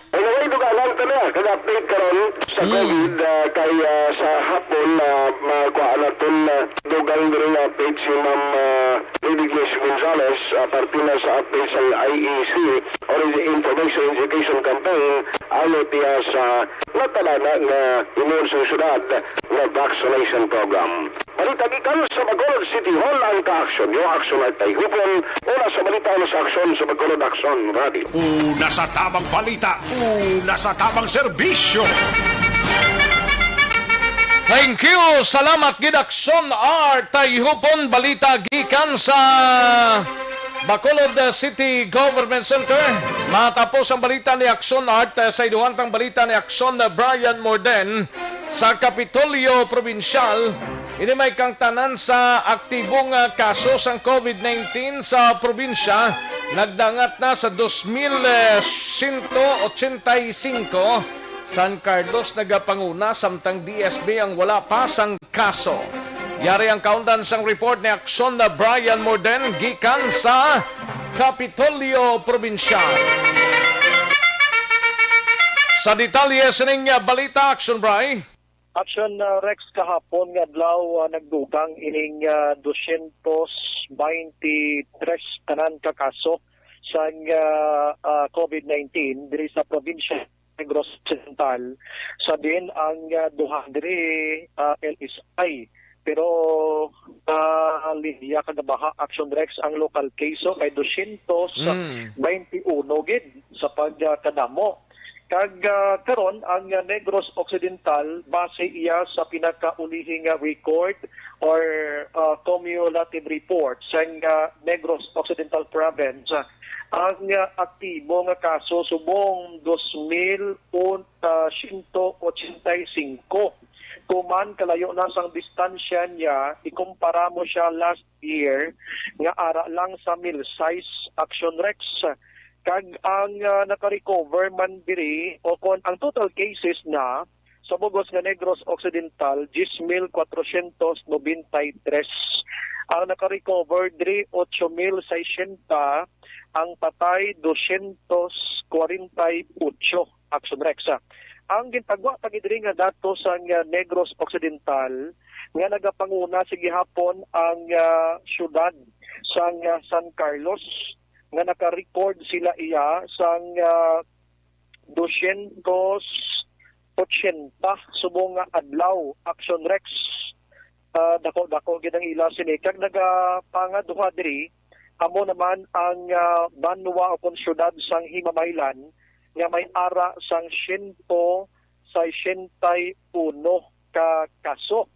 Anyway, dugalan ka na, kag-update ka ron sa COVID, kaya sa hapon na makuhaan natin dugang rin update si Ma'am Lady Grace Gonzalez, parte na sa update sa IEC, or the Information Education Campaign, ano tiya sa natalana na imun sa syudad na vaccination program. Balitagikan sa Bacolod City Hall ang ka-aksyon. Yung aksyon ay tayhupon. Una sa balita sa aksyon sa Bacolod Aksyon Radio. Una sa tamang balita, una sa tamang serbisyo. Thank you! Salamat Gidaksyon R. Tayhupon balita gikan sa Bacolod City Government Center. Matapos ang balita ni Aksyon Art sa iduhantang balita ni Aksyon Brian Morden sa Kapitolyo Provincial. Ini may kang tanan sa aktibong kaso sang COVID-19 sa probinsya. Nagdangat na sa 2,185. San Carlos nagapanguna samtang DSB ang wala pasang kaso. Yari ang kaundan sang report ni Aksyon na Brian Morden gikan sa Kapitolyo Provincial. Sa detalye sining balita action, Bray. Action Rex kahapon nga adlaw nagdugang ining 223 tanan ka kaso sa COVID-19 diri sa probinsya Negros Occidental. Sa din ang duha diri LSI. Pero linya kagabaha Action Rex ang local case kay 221 gid sa pagkadamo. Kag karon ang Negros Occidental base iya sa pinakaulihing record or cumulative report sa Negros Occidental Province. Ang aktibo nga kaso subong 2,185. Kuman kalayo na sang distansya niya, ikumpara mo siya last year nga ara lang sa mil-size Action Rex. Kag ang naka-recover man diri o kon ang total cases na sa bugos nga Negros Occidental 10,493. Ang naka-recover diri 8,060, ang patay 248 Action Rex. Ang gintagwa pagidiri nga datos sa Negros Occidental nga nagapanguna sa gihapon ang syudad sa San Carlos nga naka-record sila iya sang 280 subong nga adlaw Action Rex. Dako gid ang ila sini kag nagapangaduha diri amo naman ang banwa o syudad sang Himamaylan nga may ara sang 161 ka kaso.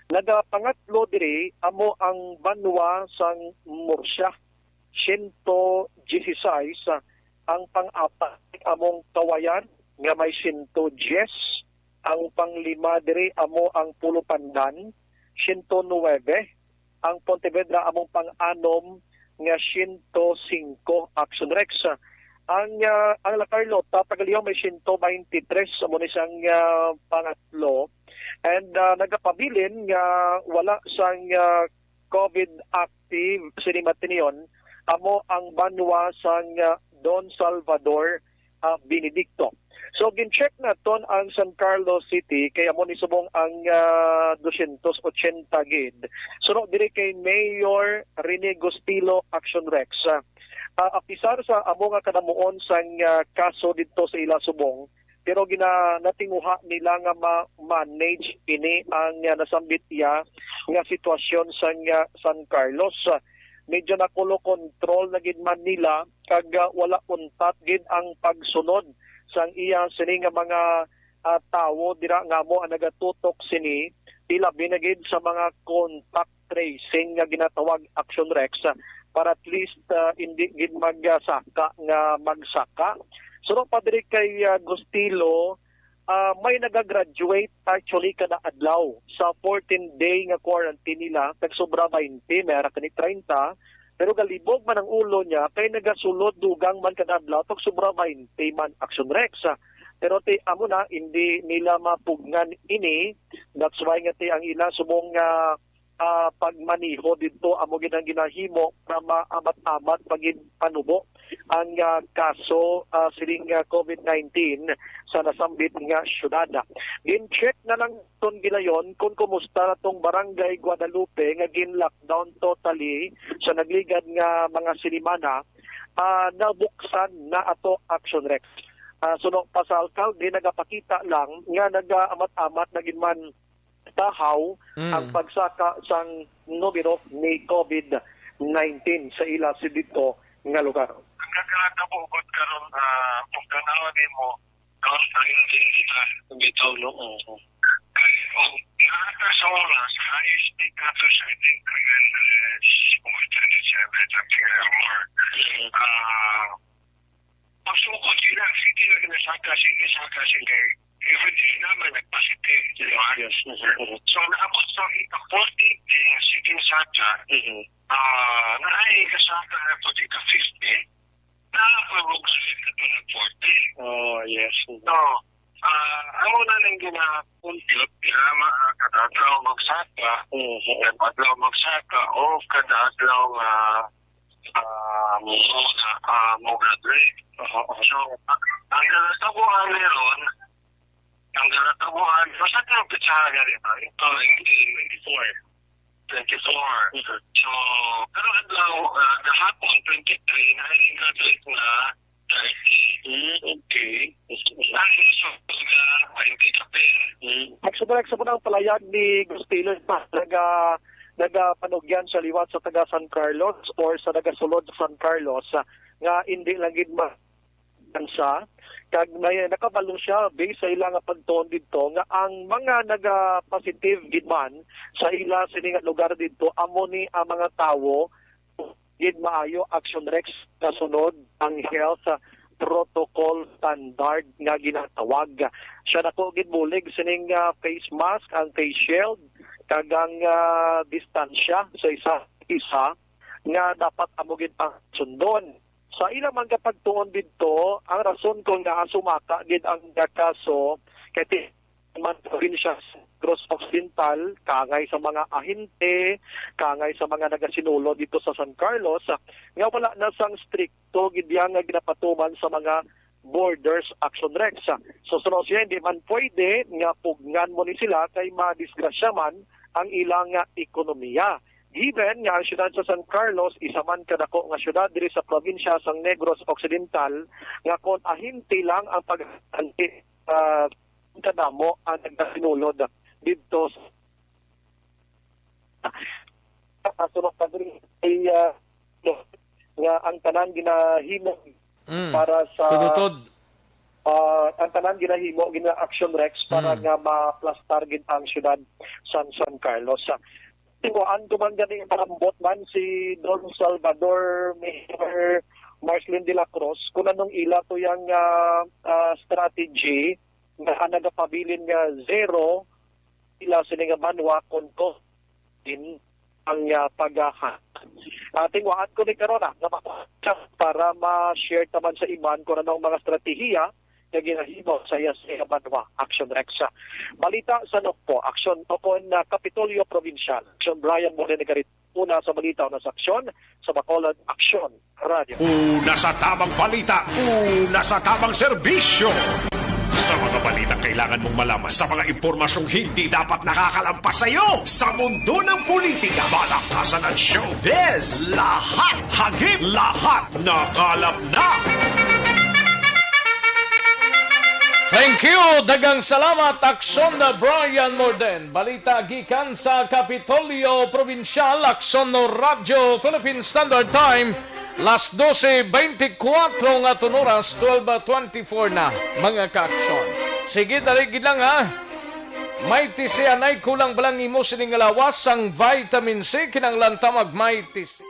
Nagapangatlo diri amo ang banwa sang Murcia 116, ang pang-apat among Kawayan nga may 110, ang panglima diri amo ang Pulo Pandan 109, ang Pontevedra among pang-anom nga 105 Action Rex. Ang La Carlota pagaliw may 123 amo ni sang pangatlo, and nagapabilin nga wala sang COVID active sinimatinion amo ang banwa sang Don Salvador Benedicto. So gin-check naton ang San Carlos City kay amo ni subong ang 280 gid. Sunod diri kay Mayor Rene Gostilo Action Rex. Apisar sa amo nga kanamuon sang kaso dito sa ila subong, pero natinguha nila nga ma-manage ini ang nasambit iya nga sitwasyon sang San Carlos. Medyo nakulo control na gid man nila kag wala untat gid ang pagsunod sang iya sini nga mga tawo dira nga mo ang nagatutok sini tila binagid sa mga contact tracing nga ginatawag Action Rex para at least hindi gid magsaka nga magsaka. So pa diri kay Gustilo, may nagagraduate actually kada adlaw sa 14-day nga quarantine nila, tagsobra 20, may ara kani 30, pero galibog man ang ulo niya kay nagasulod dugang man kada adlaw tagsobra 20 man Action Rex. Pero amo na hindi nila mapugnan ini, that's why nga ang ila subong pagmaniho dito amo gid ang ginahimo para maamat-amat pagin panubo ang kaso siling COVID-19 sa nasambit nga syudad. Gin-check na lang ton gilayon kung kumusta na tong Barangay Guadalupe nga gin-lockdown totally sa nagligad nga mga silimana. Nabuksan na ato Action Rex. Suno pa sa alkalde nagapakita lang nga nag-amat-amat na ginman tahaw ang pagsaka sang numero ni COVID-19 sa ila si dito nga lugar. Ang nagkakabukod karon kung tanawan mo doon sa hindi sila bitaw no. Kung nakaka sa oras, highest peak nato sa I think 327 something or more. Pasukot sila, sige na ginasaka, sige. Even di naman nagpasite, di ba? Yes. So, naabot sa 40 days, sige saka, na ay kasaka na po di ka 50, nakapagod sa ito ng 40. Oh, yes. So, amo na lang ginapuntot, kadadlaw magsaka, kadadlaw magsaka, o kadadlaw abuso na mo graduate. So, ang garatabuhan meron, basta ng pitsahan nga rin ba? Ito, 24. So, pero adlaw, kahapon, 23, na-graduate na 30. Okay. Dahil sa mga 20 kape. Magsudirek sa munang palayag ni Gustilo pa nagapanugyan sa liwat sa taga San Carlos or sa nagasulod sa San Carlos nga hindi lang gid sa kag may nakabalo siya based sa ilang pagtuon dito nga ang mga naga-positive gid man sa ila sini nga lugar dito amo ni ang mga tawo gid maayo action rex kasunod ang health protocol standard nga ginatawag. Siya nako gid bulig sining face mask, ang face shield, kag ang distansya sa isa nga dapat amo gid ang sundon. Sa ilang mga pagtuon dito, ang rason kung nga sumaka gid ang kaso kay man probinsya Negros Occidental, kangay sa mga ahente, kangay sa mga nagasinulo dito sa San Carlos, nga wala na sang stricto gid yang nga ginapatuman sa mga borders action rex. So sunod siya, hindi man pwede nga pugngan mo ni sila kay madisgrasya man ang ilang ekonomiya. Given nga ang syudad sa San Carlos, isa man kadako nga syudad diri sa probinsya sa Negros Occidental, nga kon ahente lang ang pag-anti kadamo ang nagkasinulod dito sunod pa rin ay nga ang tanan ginahimo para sa Tudutod. ang tanan ginahimo gina action rex para nga ma-plus target ang syudad San Carlos. Tinuan ko man ganing parambot man si Don Salvador Mayor Marcelin de la Cruz kung anong ila to yung strategy nga nagapabilin nga zero ila sininga manwa konko din ang paghahan. Tingwaan ko ni karon nga para ma-share taman sa iman kung anong mga strategiya na ginahimo sa manwa action rex. Balita sa Nokpo, action on Kapitolyo Provincial. Action Brian Morenegarit. Una sa balita na sa aksyon sa Bacolod Action Radio. Una sa tamang balita, una sa tamang serbisyo. Sa mga balita kailangan mong malaman sa mga impormasyong hindi dapat nakakalampas sa iyo sa mundo ng politika, balakasan at showbiz. Lahat hagip, lahat nakalap na. Thank you! Dagang salamat, Akson na Brian Morden. Balita gikan sa Kapitolyo Provincial, Akson no Radyo, Philippine Standard Time, Las 12:24 nga oras, 12:24 na, mga ka-aksyon. Sige, darigid lang ha. May tisianay kulang balang imo sining lawas ang vitamin C, kinanglan tamag may tisi.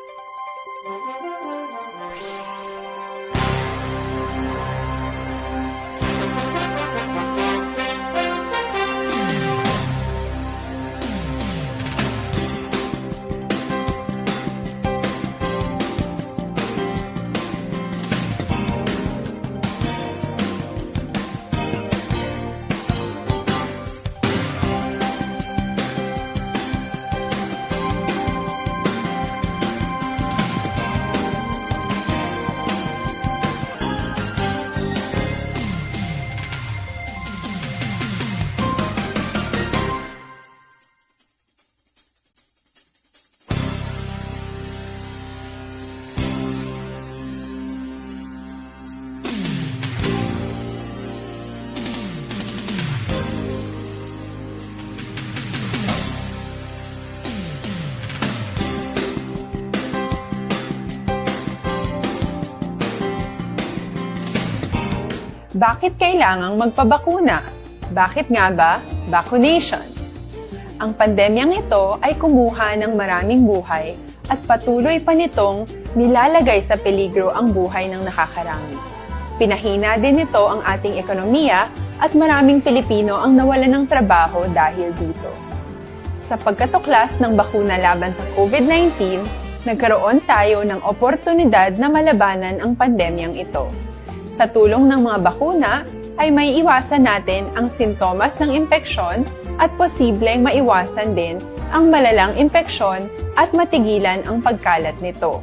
Bakit kailangang magpabakuna? Bakit nga ba vaccination? Ang pandemyang ito ay kumuha ng maraming buhay at patuloy pa nitong nilalagay sa peligro ang buhay ng nakakarami. Pinahina din nito ang ating ekonomiya at maraming Pilipino ang nawalan ng trabaho dahil dito. Sa pagkatuklas ng bakuna laban sa COVID-19, nagkaroon tayo ng oportunidad na malabanan ang pandemyang ito. Sa tulong ng mga bakuna, ay may iwasan natin ang sintomas ng impeksyon at posibleng maiwasan din ang malalang impeksyon at matigilan ang pagkalat nito.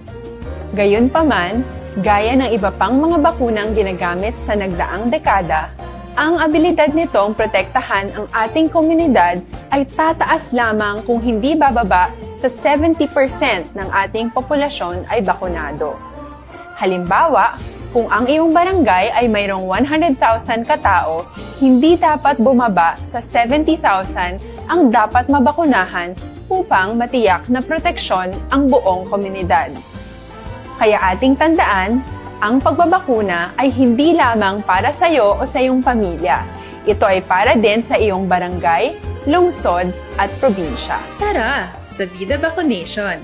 Gayunpaman, gaya ng iba pang mga bakunang ginagamit sa nagdaang dekada, ang abilidad nitong protektahan ang ating komunidad ay tataas lamang kung hindi bababa sa 70% ng ating populasyon ay bakunado. Halimbawa, kung ang iyong barangay ay mayroong 100,000 katao, hindi dapat bumaba sa 70,000 ang dapat mabakunahan upang matiyak na proteksyon ang buong komunidad. Kaya ating tandaan, ang pagbabakuna ay hindi lamang para sa iyo o sa iyong pamilya. Ito ay para din sa iyong barangay, lungsod at probinsya. Tara, sa Vida Vaccination!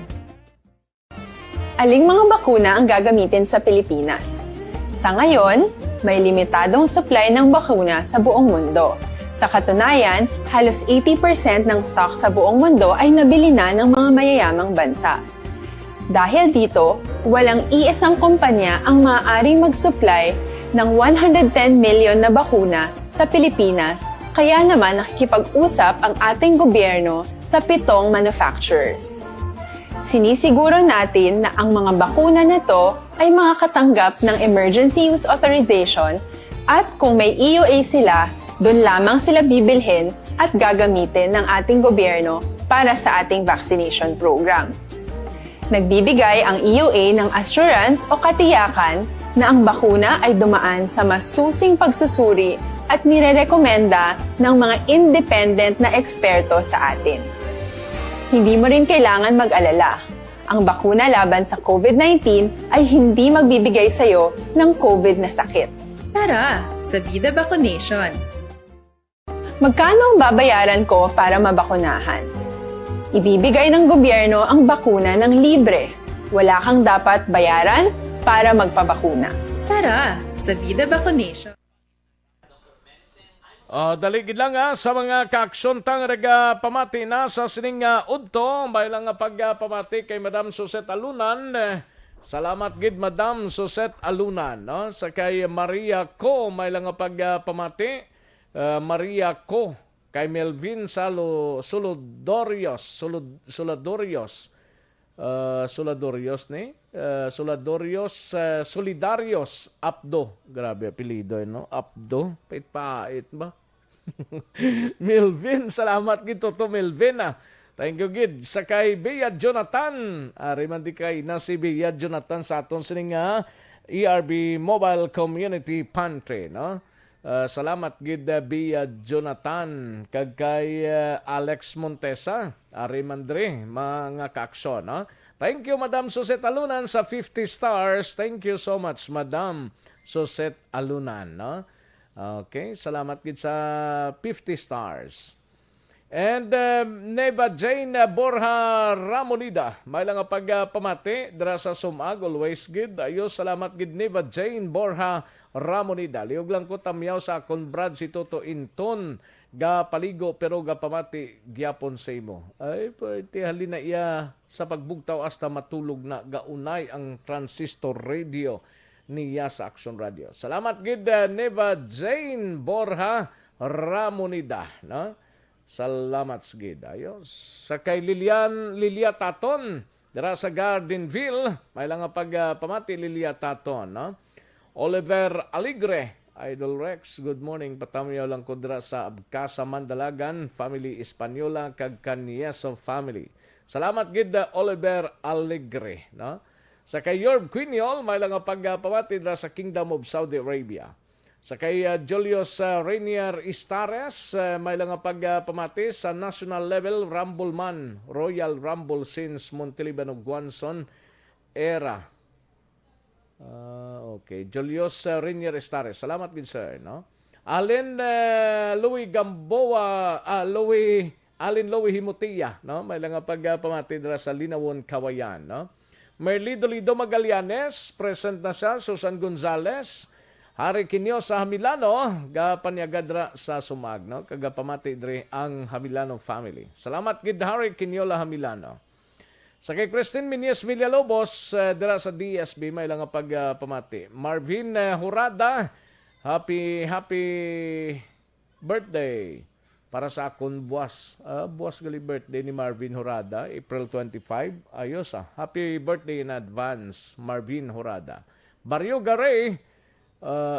Aling mga bakuna ang gagamitin sa Pilipinas? Sa ngayon, may limitadong supply ng bakuna sa buong mundo. Sa katunayan, halos 80% ng stock sa buong mundo ay nabili na ng mga mayayamang bansa. Dahil dito, walang iisang kumpanya ang maaaring mag-supply ng 110 million na bakuna sa Pilipinas, kaya naman nakikipag-usap ang ating gobyerno sa 7 manufacturers. Sinisiguro natin na ang mga bakuna na to ay makakatanggap ng Emergency Use Authorization at kung may EUA sila, doon lamang sila bibilhin at gagamitin ng ating gobyerno para sa ating vaccination program. Nagbibigay ang EUA ng assurance o katiyakan na ang bakuna ay dumaan sa masusing pagsusuri at nirerekomenda ng mga independent na eksperto sa atin. Hindi mo rin kailangan mag-alala. Ang bakuna laban sa COVID-19 ay hindi magbibigay sa iyo ng COVID na sakit. Tara, sa Vida Vaccination! Magkano ang babayaran ko para mabakunahan? Ibibigay ng gobyerno ang bakuna ng libre. Wala kang dapat bayaran para magpabakuna. Tara, sa Vida Vaccination! Daligid lang sa mga kaaksyon tang pamati na sa sining udto. May lang pagpamati kay Madam Suzette Alunan. Salamat gid Madam Suzette Alunan. No? Sa kay Maria Co, may lang pagpamati. Maria Co. Kay Melvin Suladorios Solidarios Abdo. Grabe apelyido, no? Abdo, pait ba? Melvin, salamat gito to Melvin. Thank you gid. Sa kay Bea Jonathan. Ariman di kay na si Bea Jonathan sa aton sining ERB Mobile Community Pantry, no? Salamat gid Bea Jonathan kag kay Alex Montesa, Arimandre, mga kaaksyon, no? Thank you Madam Suzette Alunan sa 50 stars. Thank you so much Madam Suzette Alunan, no? Okay, salamat gid sa 50 stars. And Neva Jane Borja Ramonida, may lang pagpamati dira sa Sumag, always gid. Ayo, salamat gid Neva Jane Borja Ramonida. Liog lang ko tamyaw sa akong Brad si Toto Inton, ga paligo pero ga pamati gyapon sa imo. Ay, pwede halina iya sa pagbugtaw hasta matulog na gaunay ang transistor radio niya sa Action Radio. Salamat gid Neva Jane Borja Ramonida, no? Salamat gid. Ayo. Sa kay Lilia Taton, dira sa Gardenville, may lang pagpamati Lilia Taton, no? Oliver Aligre, Idol Rex, good morning. Patamyaw lang ko dira sa Abcasa Mandalagan, family Espanyola kag Canieso family. Salamat gid Oliver Aligre, no? Sa kay Yorb Quiniol, may lang pagpamati dira sa Kingdom of Saudi Arabia. Sa kay Julius Rainier Istares, may lang pagpamati sa national level Rumbleman, Royal Rumble since Montiliban of Guanzon era. Okay, Julius Rainier Istares. Salamat din sir, no? Alin Louis Gamboa, Alin Louis Himutia, no? May lang pagpamati dira sa Linawon, Kawayan, no? Merlido Lido Magallanes, present na siya. Susan Gonzales, Hari Kinyo sa Hamilano, gapanyagadra sa Sumag, no? Kagapamati diri ang Hamilano family. Salamat gid Hari Kinyo la Hamilano. Sa kay Christine Minies Villalobos, dira sa DSB, may lang pagpamati. Marvin Hurada, happy birthday. para sa akon buwas. Buwas gali birthday ni Marvin Horada, April 25. Ayos Happy birthday in advance, Marvin Horada. Barrio Garay,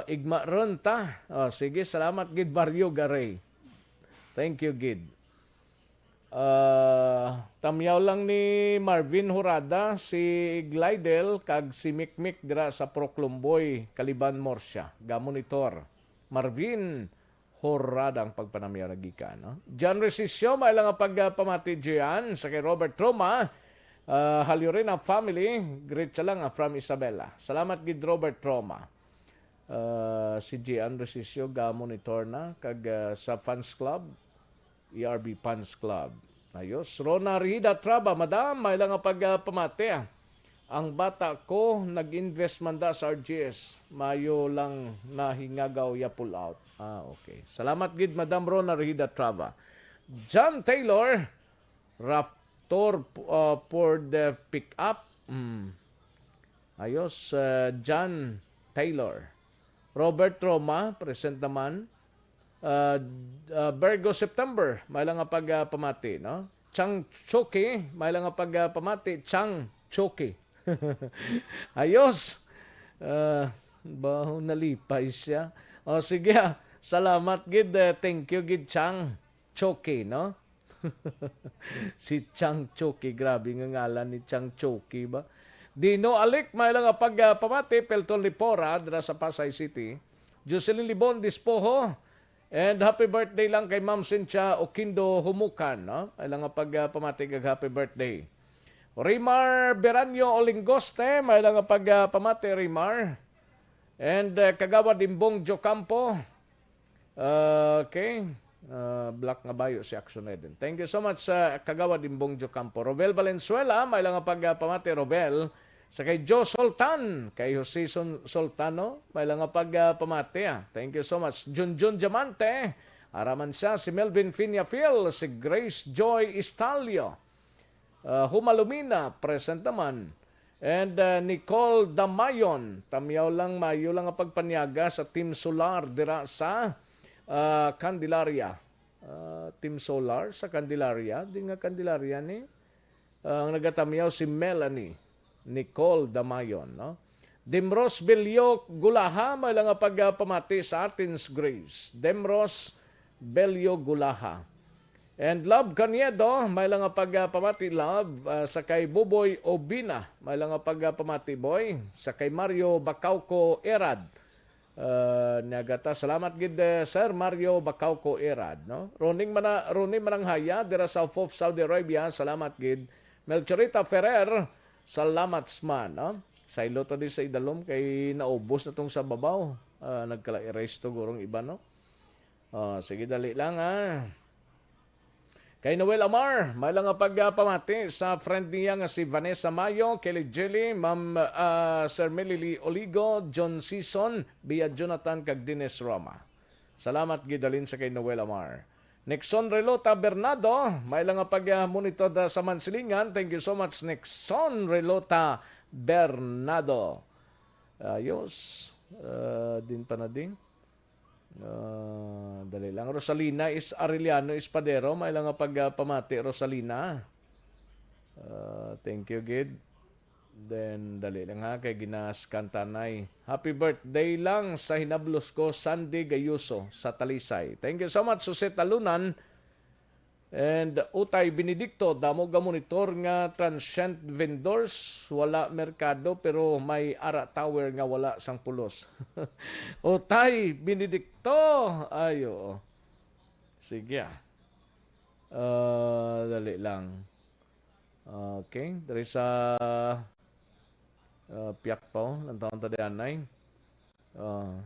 igma ron ta. Sige, salamat gid Barrio Garay. Thank you gid. Tamyaw lang ni Marvin Horada si Glidel kag si Mikmik dira sa Proclumboy, Kaliban, Morsya. Gamonitor. Marvin Horada ang pagpanamyaw nagikan. No? John Resisio, may lang ang pagpamati diyan sa kay Robert Troma. Halyurina family, great sa lang from Isabela. Salamat gid Robert Troma. Si Gian Resisio gamonitor na kag sa fans club. ERB Fans Club. Ayos. Rona Rida Traba, Madam, may lang ang pagpamati. Ang bata ko, nag-invest man da sa RGS. Mayo lang nahingagaw ya pull out. Okay. Salamat gid, Madam Rona Rida Traba. John Taylor, Raptor for the pick-up. Ayos. John Taylor. Robert Roma, present naman. Virgo September, may lang ang pagpamati, no? Chang Choki, may lang ang pagpamati, Chang Choki. Ayos. Baho nalipay siya. Sige, salamat gid. Thank you gid Chang Choki, no? Si Chang Choki, grabe nga ngalan ni Chang Choki ba? Dino Alik, may lang ang pagpamati, Pelton Lipora, dira sa Pasay City. Jocelyn Libon Dispoho, and happy birthday lang kay Ma'am Cynthia Oquindo Humukan. No? Ay lang ang pagpamati kag happy birthday. Rimar Beranyo Olingoste, may lang ang pagpamati Rimar. And Kagawa Dimbong Jocampo. Okay. Black nga bayo si Action Eden. Thank you so much sa Kagawa Dimbong Jocampo. Rovel Valenzuela, may lang ang pagpamati Rovel. Sa kay Joe Sultan, kay Jose Sultano, may lang ang pagpamati. Thank you so much. Junjun Diamante, araman siya. Si Melvin Finiafil, si Grace Joy Istalio. Humalumina, present naman. And Nicole Damayon, tamyaw lang, mayo lang ang pagpanyaga sa Team Solar dira sa Candelaria. Team Solar sa Candelaria. Di nga Candelaria ni. Ang nagatamyaw si Melanie Nicole Damayon, no? Demros Belio Gulaha, may lang ang pagpamati sa Athens Grace. Demros Belio Gulaha. And Love Caniedo, may lang ang pagpamati Love. Sa kay Buboy Obina, may lang ang pagpamati Boy. Sa kay Mario Bacauco Erad. Nagata, salamat gid Sir Mario Bacauco Erad, no? Roning Mananghaya, dira sa of Saudi Arabia, salamat gid. Melchorita Ferrer, salamat man, no? Sa ilota di sa idalom kay naubos na tong sa babaw. Nagkala-erase to gurong iba, no? Sige, dali lang, Kay Noel Amar, may lang ang pagpamati sa friend niya nga si Vanessa Mayo, Kelly Jelly, Ma'am Sir Melily Oligo, John Season, Bia Jonathan, kag Dines Roma. Salamat gidalin sa kay Noel Amar. Nixon Relota Bernardo, may lang ang pag-monitor sa Mansilingan. Thank you so much, Nixon Relota Bernardo. Ayos. Din pa na din. Dali lang. Rosalina is Arellano Espadero. May lang ang pagpamati, Rosalina. Thank you, Gid. Then, dali lang kay Ginas Kantanay. Happy birthday lang sa hinablos ko, Sandy Gayuso, sa Talisay. Thank you so much, Suset Talunan. And Utay Benedicto, damo ga monitor nga transient vendors, wala merkado pero may ara tower nga wala sang pulos. Utay Benedicto, ayo. Sige. Dali lang. Okay, dari sa piyak po, ng taon tadianay.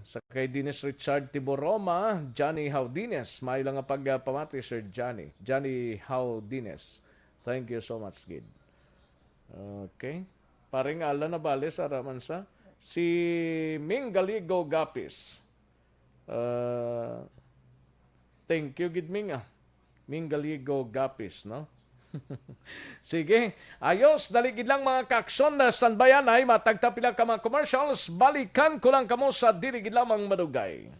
Sa kay Dines Richard Tiboroma, Johnny Haudines. May lang ang pagpamati, Sir Johnny. Johnny Haudines. Thank you so much, Gid. Okay. Paring ala na bale sa Ramansa. Si Ming Galigo Gapis. Thank you, Gid Ming. Ming Galigo Gapis, no? Sige, ayos, daligid lang mga kakson na sanbayan ay matagtapila ka mga commercials. Balikan ko lang kamo sa diligid lamang madugay.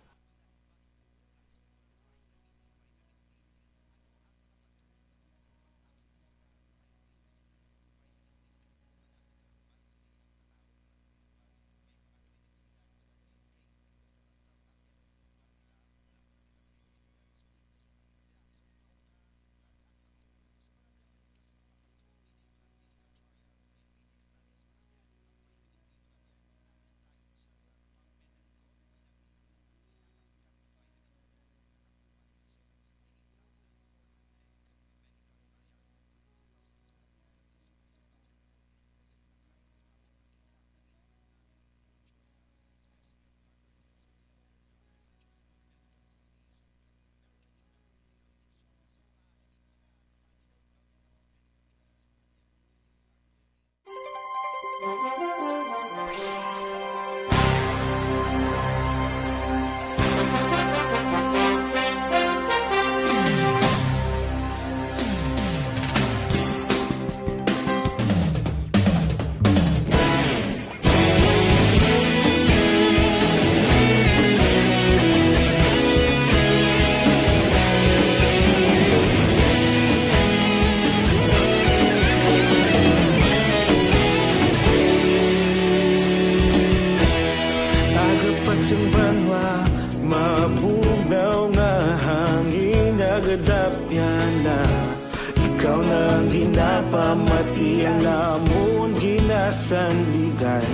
Iyan namon ginasandigan.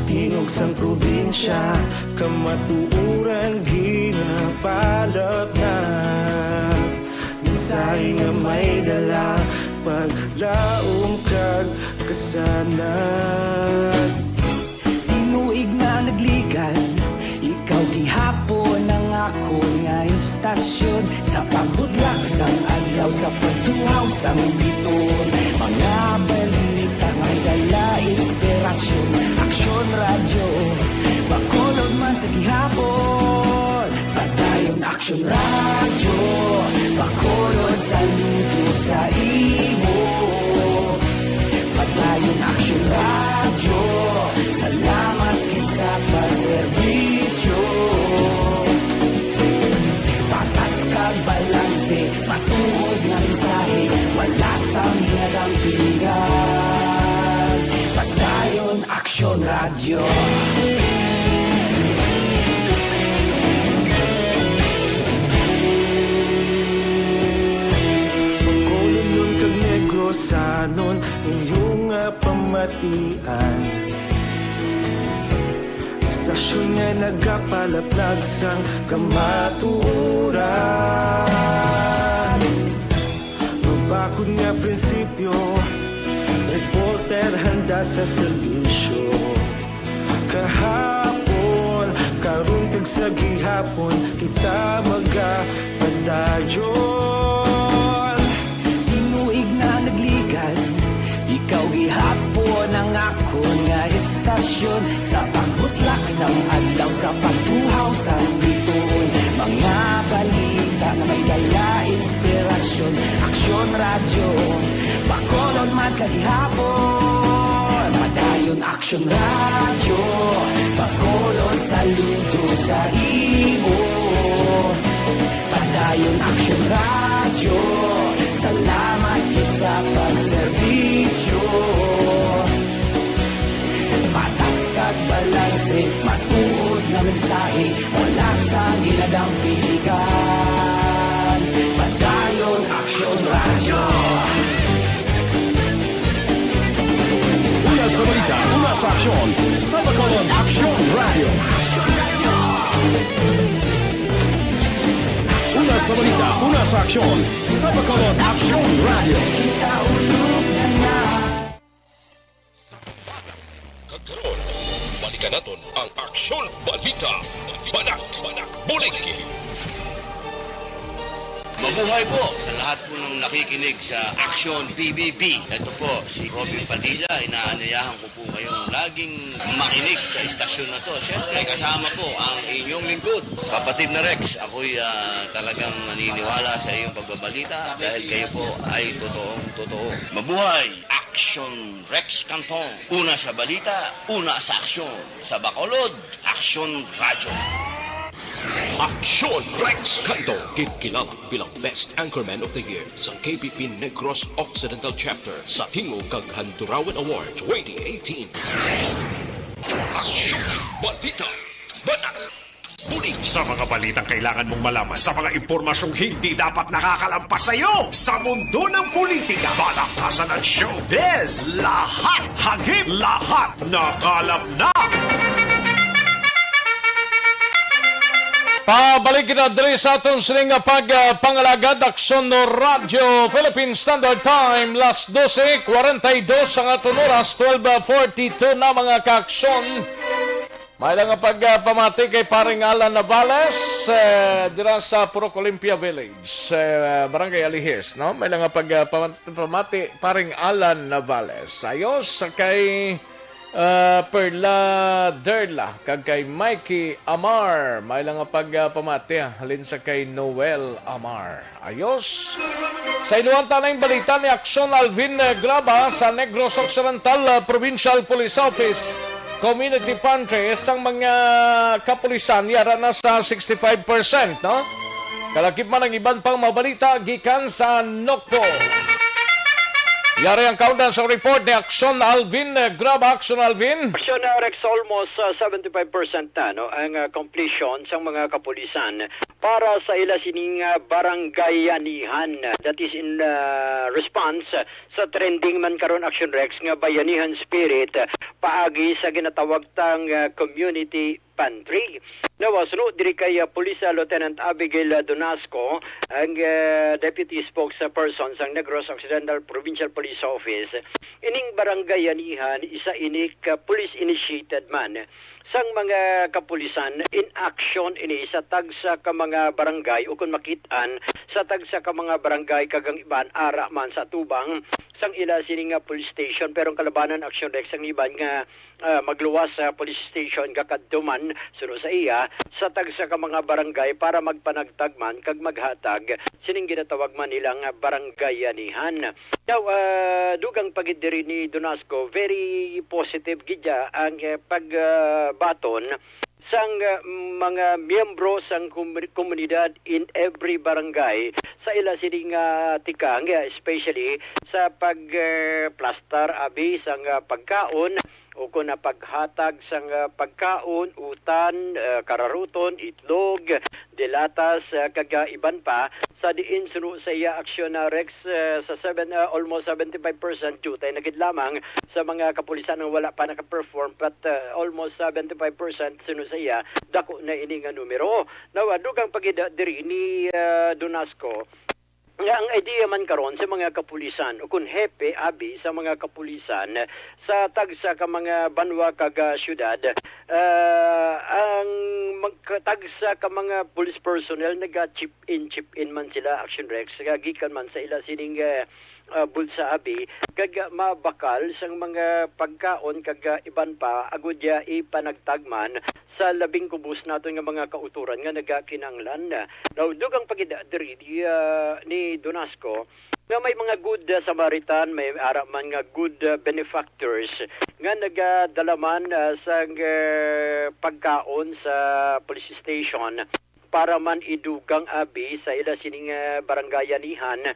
Tingog sang probinsya, kamatuuran ginapalap na. Minsay nga may dala, paglaom kag kasanag. Tinuig na nagligan, ikaw gihapon ang ako nga istasyon. Sa pagbudlak sang adlaw, sa pagtuhaw sang biton. Mga balita nga dala inspirasyon. Aksyon radyo, bakolod man sa gihapon. Padayon aksyon radyo, bakolod sa luto sa imo. Padayon aksyon radyo, salamat kisa pagserbisyo. Patas kag balanse, matuod nga mensahe, wala sang hinadang pilihan. Padayon aksyon radyo. Pagkolon kag negrosanon, inyong pamatian. Istasyon nga nagapalaplag sang kamatuuran. Mabakod nga prinsipyo, reporter handa sa serbisyo. Kahapon, karong kag sa gihapon, kita magapadayon. Tinuig na nagligan, ikaw gihapon ang ako nga istasyon. Sa pagbutlak sang adlaw, sa pagtuhaw sang biton. Mga balita na may dala inspirasyon. Aksyon radyo, bakolod man sa gihapon. Padayon aksyon radyo, bakolod sa luto sa imo. Padayon aksyon radyo, salamat sa pagserbisyo. Patas kag balanse, matuod na mensahe, wala sa ginadang piligan. Padayon aksyon radyo. Una sa balita, una sa aksyon, sa Bacolod Aksyon Radio. Una sa balita, una sa aksyon, sa Bacolod Aksyon Radio. Kagkaroon, balikan natin ang Aksyon Balita. Banat, bulig. Mabuhay po sa lahat po ng nakikinig sa Action PBB. Ito po si Robin Padilla. Inaanayahan ko po kayong laging makinig sa istasyon na to. Siyempre kasama po ang inyong lingkod, kapatid na Rex. Ako'y talagang naniniwala sa iyong pagbabalita dahil kayo po ay totoong-totoo. Mabuhay Action Rex Canton. Una sa balita, una sa aksyon. Sa Bacolod, Aksyon Radyo. Aksyon Rex Canto, kilala bilang Best Anchorman of the Year sa KBP Negros Occidental Chapter sa Tingog kag Handurawan Award 2018. Aksyon Balita, Banat, bulig. Sa mga balitang kailangan mong malaman, sa mga impormasyong hindi dapat nakakalampas sa iyo, sa mundo ng politika, balakasan at showbiz, lahat, hagip, lahat, nakalap na! Pabalik na diri sa aton sining pagpangalagad Aksyon Radio Philippine Standard Time las 12:42 ang aton oras 12:42 na mga kaaksyon. May lang nga pagpamati kay paring Alan Navales dira sa Purok Olympia Village, Barangay Alihis, no? May lang nga pagpamati paring Alan Navales. Ayos kay Perla Derla kag kay Mikey Amar, may lang nga pagpamati halin sa kay Noel Amar. Ayos. Sa iluwan tanang balita ni Aksyon Alvin Graba sa Negros Occidental Provincial Police Office Community Pantry, isang mga kapulisan yara na sa 65%, no? Kalakip man ang iban pang mabalita gikan sa Nokpo. Yari ang countdown sa report ni Action Alvin. Grab Action Alvin. Action Rex almost 75% na no ang completion sa mga kapulisan para sa ila sining barangayanihan. That is in response sa trending man karon Action Rex nga bayanihan spirit paagi sa ginatawag tang community pantry. Nawasno diri kay Police Lieutenant Abigail Donasco, ang Deputy Spokesperson sa Negros Occidental Provincial Police Office. Ining barangayanihan isa inik police initiated man sang mga kapulisan in action ini sa tagsa ka mga barangay o kung makitaan sa tagsa ka mga barangay kagang iban ara man sa tubang sang ila sining police station pero ang kalabanan Action Rex ang iban nga magluwas sa police station kakadtuman suno sa iya sa tagsa ka mga barangay para magpanagtagman kag maghatag sining ginatawag man nilang barangayanihan. Now dugang pagidiri ni Donasco very positive gidya ang pagbaton sang mga miyembro sang komunidad in every barangay sa ila sining tikang especially sa pagplastar abi sang pagkaon o kung paghatag sang pagkaon, utan, kararuton, itlog, delatas, kagaiban pa sa diin suno sa iya Action Rex sa almost 75% jutay nagid lamang sa mga kapulisan ang wala pa naka-perform but almost 75% suno sa iya dako na ini nga numero. Now dugang pagida diri ni Donasco nga ang idea man karon sa mga kapulisan o kun hepe abi sa mga kapulisan sa tagsa ka mga banwa kag syudad ang tagsa ka mga police personnel naga chip in man sila Action Rex gikan man sa ila sining bulsa abi kag mabakal sang mga pagkaon kag iban pa agudya ipanagtagman sa labing kubos naton nga mga kauturan nga nagakinanglan. Now dugang pagida diri ni Donasco nga may mga good Samaritan, may ara man nga good benefactors nga nagadalaman sa pagkaon sa police station para man idugang abi sa ila sining barangayanihan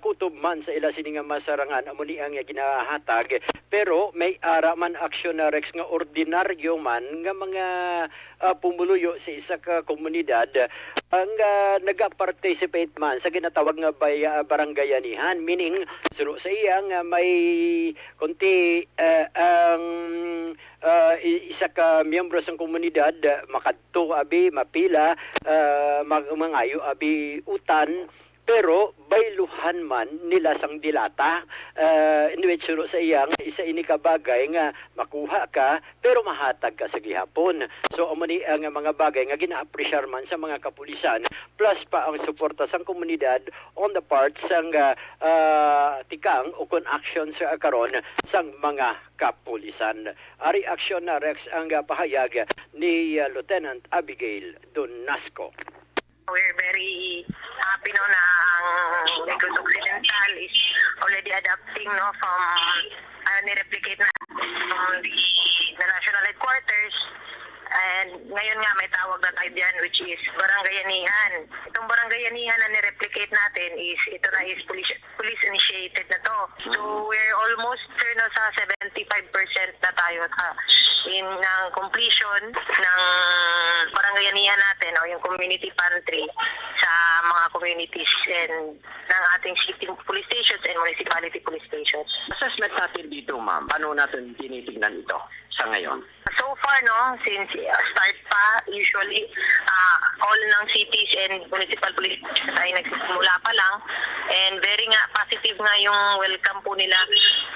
kutob man sa ila sining masarangan amo ni ang ginahatag pero may ara man Action Rex nga ordinaryo man nga mga pumuluyo sa isa ka komunidad ang naga-participate man sa ginatawag nga barangayanihan meaning suno sa iya nga may kunti ang isa ka miyembro sa komunidad makadto abi mapila mangayo abi utan pero bayluhan man nila sang dilata in which suno sa iyang isa ini ka bagay nga makuha ka pero mahatag ka sa gihapon. So amo ni ang mga bagay nga gina-appreciate man sa mga kapulisan plus pa ang suporta sang komunidad on the part sang tikang o kon action sa karon sang mga kapulisan. Ari Action Rex ang pahayag ni Lieutenant Abigail Donasco. We're very happy no na ang Negros Occidental is already adapting no from ni-replicate na from the national headquarters and ngayon nga may tawag na tayo diyan which is barangayanihan. Itong barangayanihan na ni-replicate natin is ito na is police initiated na to. So we're almost no, sa 75% na tayo in ng completion ng barangayanihan natin o yung community pantry sa mga communities and ng ating city police stations and municipality police stations. Assessment natin dito, ma'am. Paano natin tinitingnan ito sa ngayon? So far, no, since start pa, usually all ng cities and municipal police stations ay nagsimula pa lang and very nga positive nga yung welcome po nila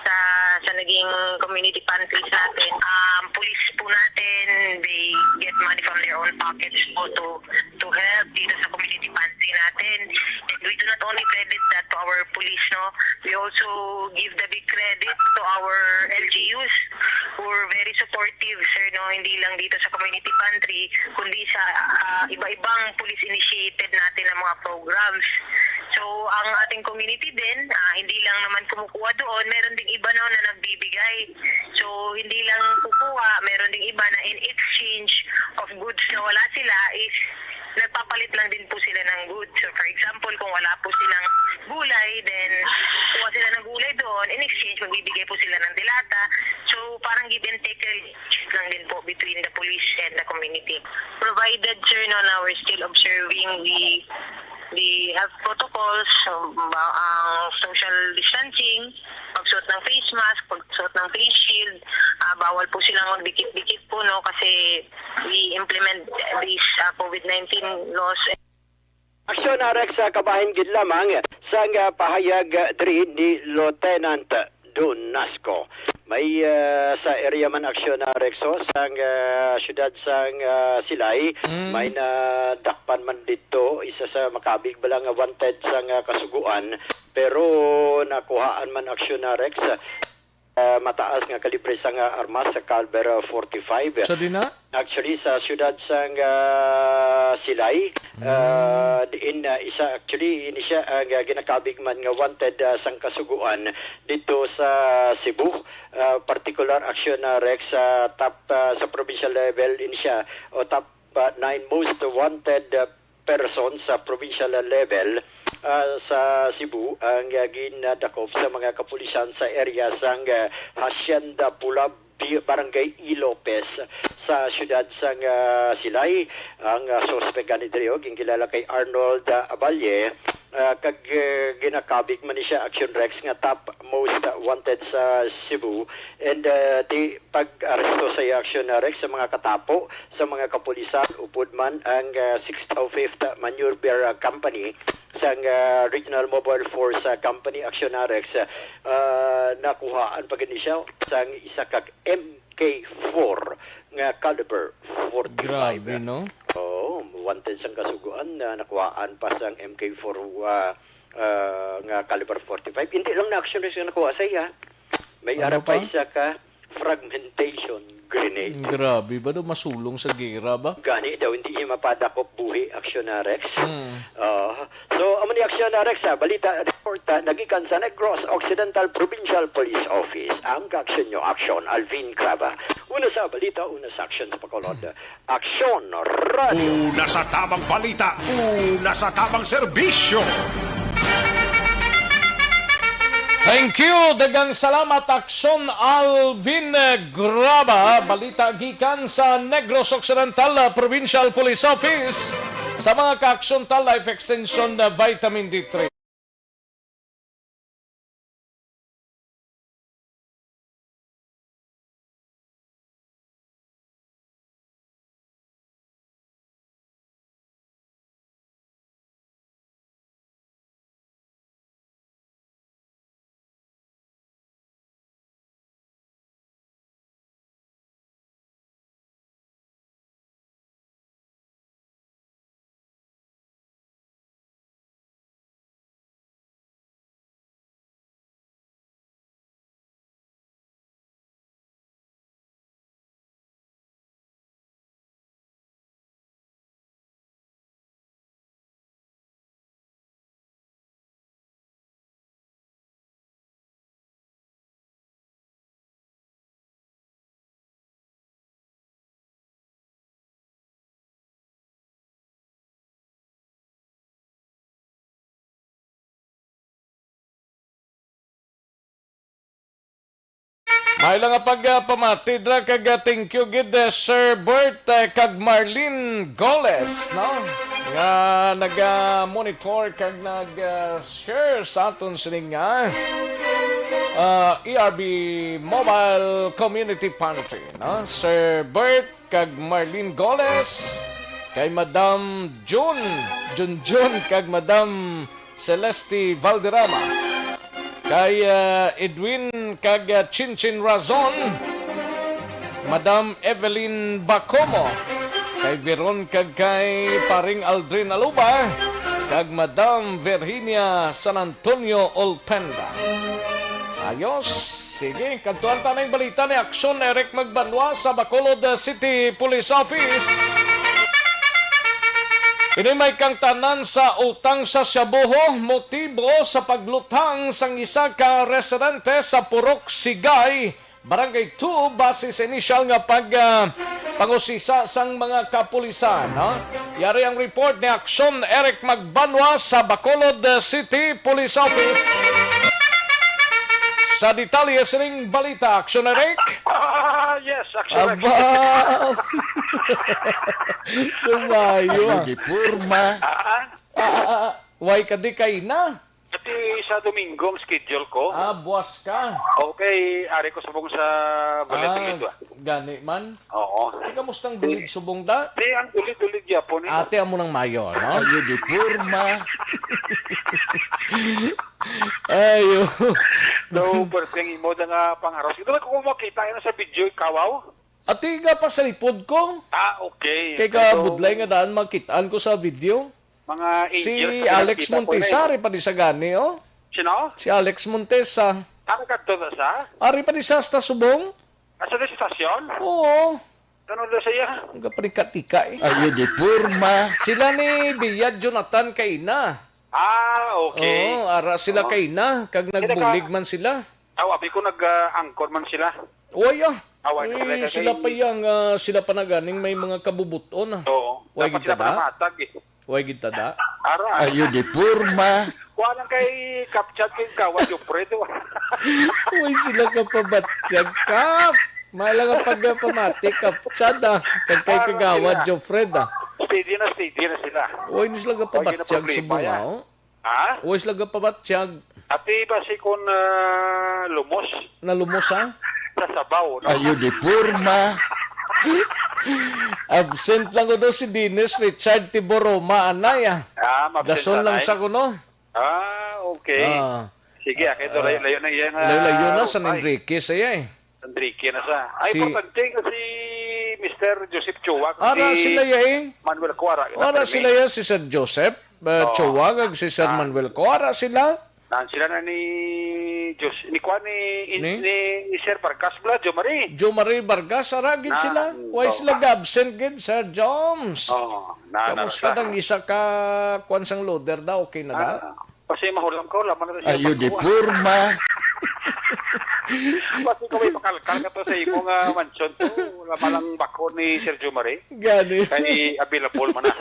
sa naging community pantries natin. Police po natin, they get money from their own pockets po to help dito sa community pantry natin. And we do not only credit that to our police, no, we also give the big credit to our LGUs who are very supportive, sir, no, hindi lang dito sa community pantry, kundi sa iba-ibang police initiated natin na mga programs. So, ang ating community din, hindi lang naman kumukuha doon, meron ding iba no, na nagbibigay. So, hindi lang kukuha, meron ding iba na in exchange of goods na wala sila is nagpapalit lang din po sila ng goods. So for example, kung wala po silang gulay, then kuha sila ng gulay doon, in exchange magbibigay po sila ng dilata. So parang give and take lang din po between the police and the community. Provided, sir, no, now we're still observing the health protocols, ang social distancing, pagsuot ng face mask, pagsuot ng face shield, bawal po silang magdikit-dikit po, no, kasi we implement these COVID-19 laws. Aksyon Rex sa kabahin gid lamang sang pahayag diri ni Lieutenant Donasco. May sa area man aksyon na Rexo sang syudad sang Silay, may nadakpan man dito isa sa makabig balang wanted sang kasuguan, pero nakuhaan man aksyon na Rex mataas nga kalibre sang armas sa caliber 45. Sa dina? Actually sa syudad sang Silay, diin isa actually ini siya ang ginakabig man nga wanted sang kasuguan dito sa Cebu. Particular action na Rex top sa provincial level ini siya o top 9 most wanted person sa provincial level sa Cebu ang ginadakop sa mga kapulisan sa area sang Hacienda Pula, Barangay Ilopez sa syudad sang Silay. Ang suspect ganito yung kilala kay Arnold Abalye, kag ginakabig man siya action Rex nga top most wanted sa Cebu, and di pag-aresto sa action Rex sa mga katapo sa mga kapulisan upod man ang 605th Maneuver Company sang Regional Mobile Force Company action Rex, nakuhaan pa gani siya sang isa kag MK4 nga caliber 45. Grabe, no? Oh, wanted sang kasuguan na nakuhaan pa sang MK4 nga caliber 45. Hindi lang na action nga nakuha sa iya. May Ano ara pa pa? isa ka fragmentation grenade. Grabe ba daw masulong sa gera ba? Gani daw hindi niya mapadakop buhi action na Rex. So amo ni action na Rex balita report nagikan sa Negros Occidental Provincial Police Office. Ang action nyo action Alvin Craba. Una sa balita, una sa action sa Bacolod. Action Radio. Una sa tamang balita, una sa tamang serbisyo. Thank you! Dagang salamat, Aksyon Alvin Graba. Balita gikan sa Negros Occidental Provincial Police Office sa mga ka-Aksyon Life Extension na Vitamin D3. May lang pagpamatid ra kag thank you gid Sir Bert kag Marlene Goles, no? Nga nag-monitor kag nag-share sa aton sining ERB Mobile Community Pantry, no? Sir Bert kag Marlene Goles, kay Madam Jun kag Madam Celeste Valderrama, kay Edwin kag Chinchin Razon, Madam Evelyn Bacomo, kay Veron kag kay Paring Aldrin Aluba, kag Madam Virginia San Antonio Olpenda. Ayos, sige, kantuan ta na yung balita ni Aksyon Eric Magbanwa sa Bacolod City Police Office. Inimay kang tanan sa utang sa Shabuho, motibo sa paglutang sang isa ka residente sa Purok Sigay, Barangay 2, base sa inisyal nga pangusisa sang mga kapulisan. No? Yari ang report ni Aksyon Eric Magbanwa sa Bacolod City Police Office. Sa detalye sining balita, Aksyon Eric? Yes, Action Aba! Lumayo ah. Dipurma. Why ka di kay na? Pati sa Domingo ang schedule ko. Buwas ka. Okay, ari ko subong sa balitang ito. Gani man? Oo. Di kamustang dulid subong da? Di, ang tulit-tulit yapon eh. Ate amo ng mayo, no? Ayo dipurma. Ayo. So, perting imo da nga pangaros. Ito ko makita yun sa video, kawaw. Ati nga pa sa lipod ko. Okay. Kay ka budlay nga daan magkitaan ko sa video. Mga Si angels. Alex Montesa, ari pa di sa gani, oh. Sino? Si Alex Montesa. Ano ka doon sa? Ari pa di sa subong? Asa na sa stasyon? Oo. Ano na siya? Ang kaprika-tika eh. Ayo dipurma. Sila ni Biyad Jonathan Kaina. Okay. Oo, ara sila Kaina. Kag nagbulig man sila. Abi ko nag-angkor man sila. Oy, Away, sila pa yang, sila pa na ganing may mga kabubuton. Oo. Way Dapat gid sila tada? pamatag eh. Way gid tada? Ara. Ayo dipurma. Kuha lang kay Kapchat kay Kawan yung Fredo. Way sila ka pabatsyag kap. Maila nga pagpamati kaptsad kag kay kagawad Jo Fred Steady na sila. Way ni sila ka pabatsyag problema, subuaw. Ha? Way sila ka pabatsyag Ati ba si kun lumos na lumos ha? sa sabaw, no? Ayo dipurma. Absent lang ko daw si Dennis Richard Tiboroma anay Dason lang sa kuno. Okay. Sige, ito layo na yan. Layo na San Enrique saya eh. Enrique na sa. Ay, Si- importante si Mr. Joseph Chowak. Ara sila ya eh. Manuel Cuara. Ara sila ya si Sir Joseph Chowag ag si Sir Manuel Cora sila. Sila na ni ni Juan ni Sir Parcas Bla, Jo Marie. Jo Marie Vargas aragid sila. Why sila absent gid Sir Jones? Kamusta nang isa ka kwansang loader daw okay na da? Kasi mahulam ko laman na siya. Ayo dipurma. Kasi ko may pakalkal ka to sa imong mansion to. Laman lang bako ni Sir Jo Marie. Gani. Kay available man na.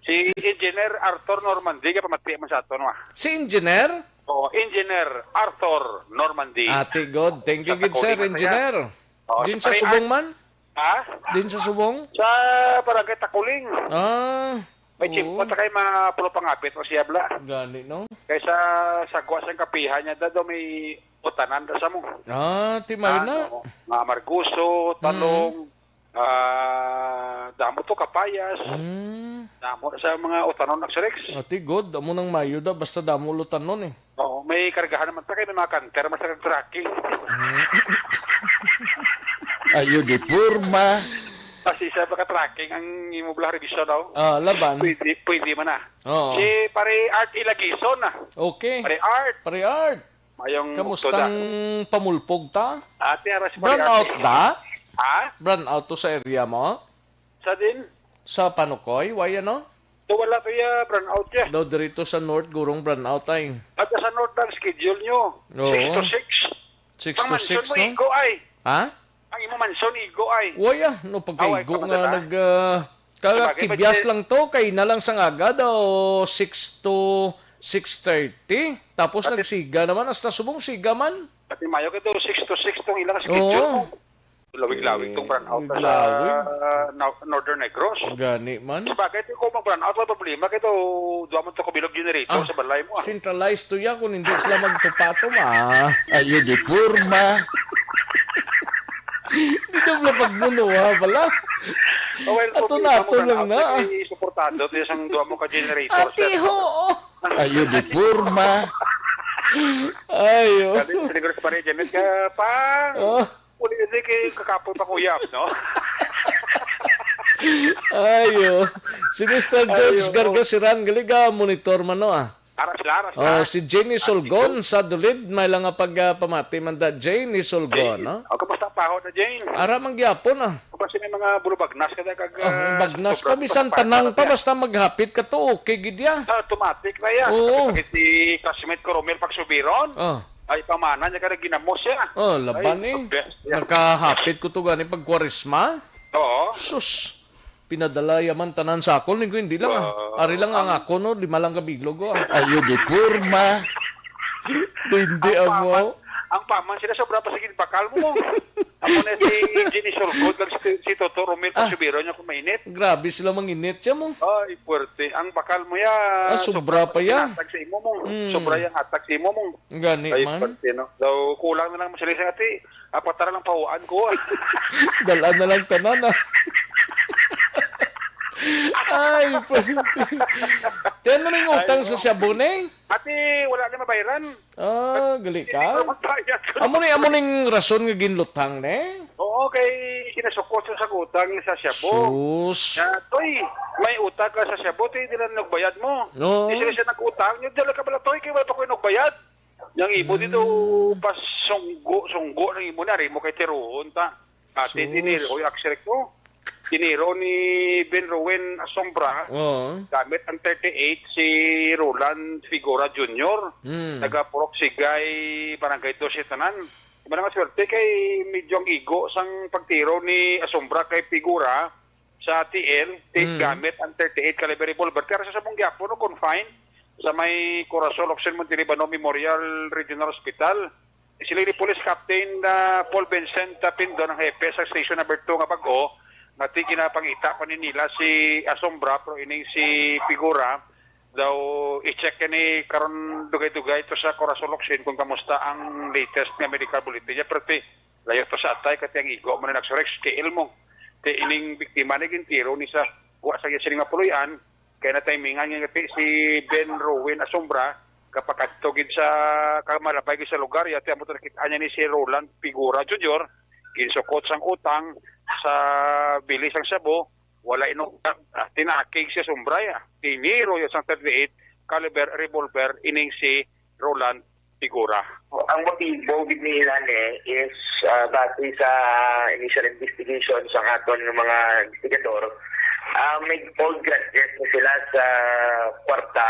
Si Engineer Arthur Normandy, kaya pamati man sa ato, no? Si Engineer? Oo, Engineer Arthur Normandy. Ate God, thank you good sir, Takuling Engineer. Oo, Din sa pare- subong man? Ha? Din sa subong? Sa Barangay Takuling. May chimpot sa kayo mga pulo pangapit o siya bla. Gani, no? Kaysa sa kuwas ang kapihan niya, daw may utanan sa mo. Timay na. Mga Marguso, Talong, damo to kapayas. Damo sa mga utanon ng Rex. Ate God, amo nang mayo da, basta damo lutan nun eh. Oo, may kargahan naman sa kayo, may mga kanter, mas tracking. Ayo dipurma. Kasi sa tracking ang imobla revision daw. Laban. Pwede man na. Oo. Si pare Art Ilagison na. Okay. Pare Art. Pare Art. Mayong Kamustang pamulpog ta? Ate aras pare Burn Art. out da? Ha? Burn out to sa area mo? Sa din? Sa Panukoy? Why ano? So wala kaya burn out niya. Daw dirito sa North, gurong burn out ay. At sa North ang schedule nyo. Oo. 6 to 6. 6 to 6, mo no? igo ay. Ha? Ang imo mansion igo ay. Waya, no pagkaigo Away, nga kamadala. kagakibiyas lang to, kay na lang sa ngaga daw 6 to 6:30. Tapos nagsiga naman, hasta subong siga man. Pati mayo ka daw 6 to 6 tong ilang schedule mo. Lawig-lawig tong burn out sa Northern Negros. Gani man. Bakit ko mag-burn out wala problema kay daw duwa man to kubilog generator sa balay mo. Centralized to ya kung hindi sila magtupato ma. Ayo dipurma. Dito ba pagbuno ha pala? Ato nato lang na. Suportado to isang duwa mo ka generator. Ati ho. Ayo dipurma. Ayo. Kasi siguro sa pare Janet ka pa. Uli kasi kay kakapoy pa kuyap, no? Ayo. Si Mr. George Gargasiran galiga monitor man no Ara sila. si Jenny Solgon sa Dulid may lang nga pagpamati man da Jenny Solgon, no? Kamusta ang pahod na Jane? Ara mangyapon Kasi may mga bulubagnas kada kag bagnas pa bisan tanang pa basta maghapit ka to okay gid ya. automatic na yan. Oo. Kasi si classmate ko Romel Pagsubiron. Ay pamana niya kada ginamos siya. Laban Ay, eh. best yan. Nakahapit ko to gani pag Kwaresma. Oo. Sus, pinadala yaman tanan sakol ni hindi lang Ari lang ang ako no, 5 lang kabilog ko. Ayo di purma. Hindi mo. Ang paman sila sobra pa sige bakal mo. Ako na si Jenny Sorgod kag si Toto Romel Pasubiro niya kung mainit. Grabe sila manginit siya mo. Ay, puwerte. Ang bakal mo ya. Sobra pa ya. Hatag sa imo mo. Sobra yang hatag sa imo mo. Gani Ay, man. puwerte, no? Daw kulang na lang masali sa ati. Apat na lang pahuan ko. Dalaan na lang tanan Ay, Tiyan mo ning utang sa sabon eh. Ati, wala na mabayaran. Gali ka. Amo ning rason nga ginlutang ne. Oo, kay kinasukot sa utang sa Shabu. Sus. Toy, may utang ka sa Shabu, di na nagbayad mo. No. Di sila siya nag-utang, yung dala ka pala toy, kaya wala pa ko nagbayad. Yung ibo dito, pas sunggo ng ibo na, rin mo kay Teroon ta. Ati, diniro, yung akserek mo. Diniro ni Ben Rowen Asombra, gamit ang 38 si Roland Figura Jr. Taga-Purok Sigay, Barangay 12 Tanan. Manang swerte kay Midyong Igo sang pagtiro ni Asombra kay Figura sa TL, gamit ang 38 caliber revolver. Kaya sa sabong gyapo no, confine sa may Corazon Oxen Montelibano Memorial Regional Hospital. Sila ni Police Captain Paul Vincent Pindo ng Hepe sa Station Number 2 nga pag-o, nati ginapangita pa nila si Asombra pero ining si Figura daw i-check ni karon dugay-dugay to sa Corazon Oxen kung kamusta ang latest nga medical bulletin niya pero layo to sa atay kati ang igo man nagsurex kay ilmo ti ining biktima ni gintiro ni sa wa sa sining mapuloyan kaya na timingan nga si Ben Rowen Asombra kapag katugid sa kamalapay sa lugar yati amo to nakita niya ni si Roland Figura Jr. ginsukot sang utang sa bilis ang Shabu, wala tinakig siya Sombraya. Tiniro yung sang 38 caliber revolver ining si Roland Figura. Ang motibo nila is base sa initial investigation sa aton ng mga investigador, may old grudges na sila sa kwarta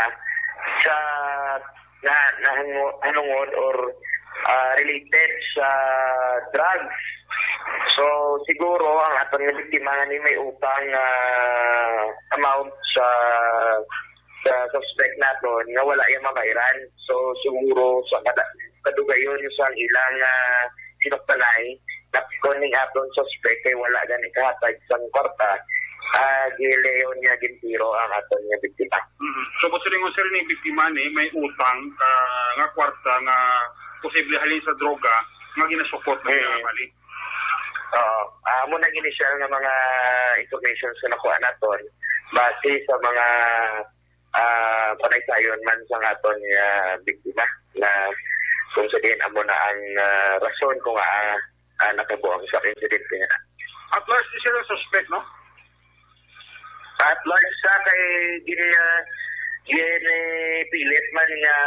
sa nahanungod or related sa drugs. So siguro ang atong biktima ni may utang amount sa suspect naton nga wala yung mabayaran. So siguro sa kadugayon sa ilang sinuktanay na kuning atong suspect kay wala gani kahatag sa kwarta gileon niya gintiro ang atong biktima. So posibleng sir ni biktima ni may utang nga kwarta nga posible halin sa droga nga ginasukot na mali. Muna initial nga mga information sa nakuha naton base sa mga panaysayon man sa aton biktima na kung sa din amo na ang rason kung nakabuang sa incident niya. At large di sila suspect, no? At large sa kay pilit man nga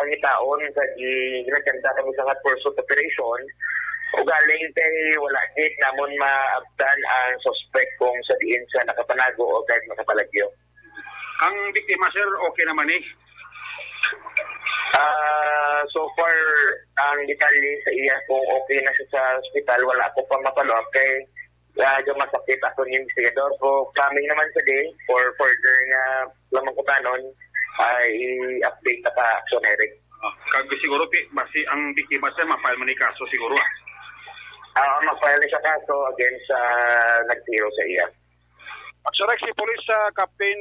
pangitaon sa ginaganda kami sa pursuit operation o galing kay wala git namon maabtan ang suspect kung sa diin sa nakapanago o kahit nakapalagyo. Ang biktima sir okay naman eh? So far ang detalye sa iya kung okay na siya sa hospital wala ko pa mapalok kay medyo masakit ako ng investigador ko coming naman sa day for further nga lamang ko tanon ay update na pa action Eric. Kag siguro basi ang biktima sir mapile man ni kaso siguro mapile siya kaso against sa nagtiro sa iya. Agsurek si Police Captain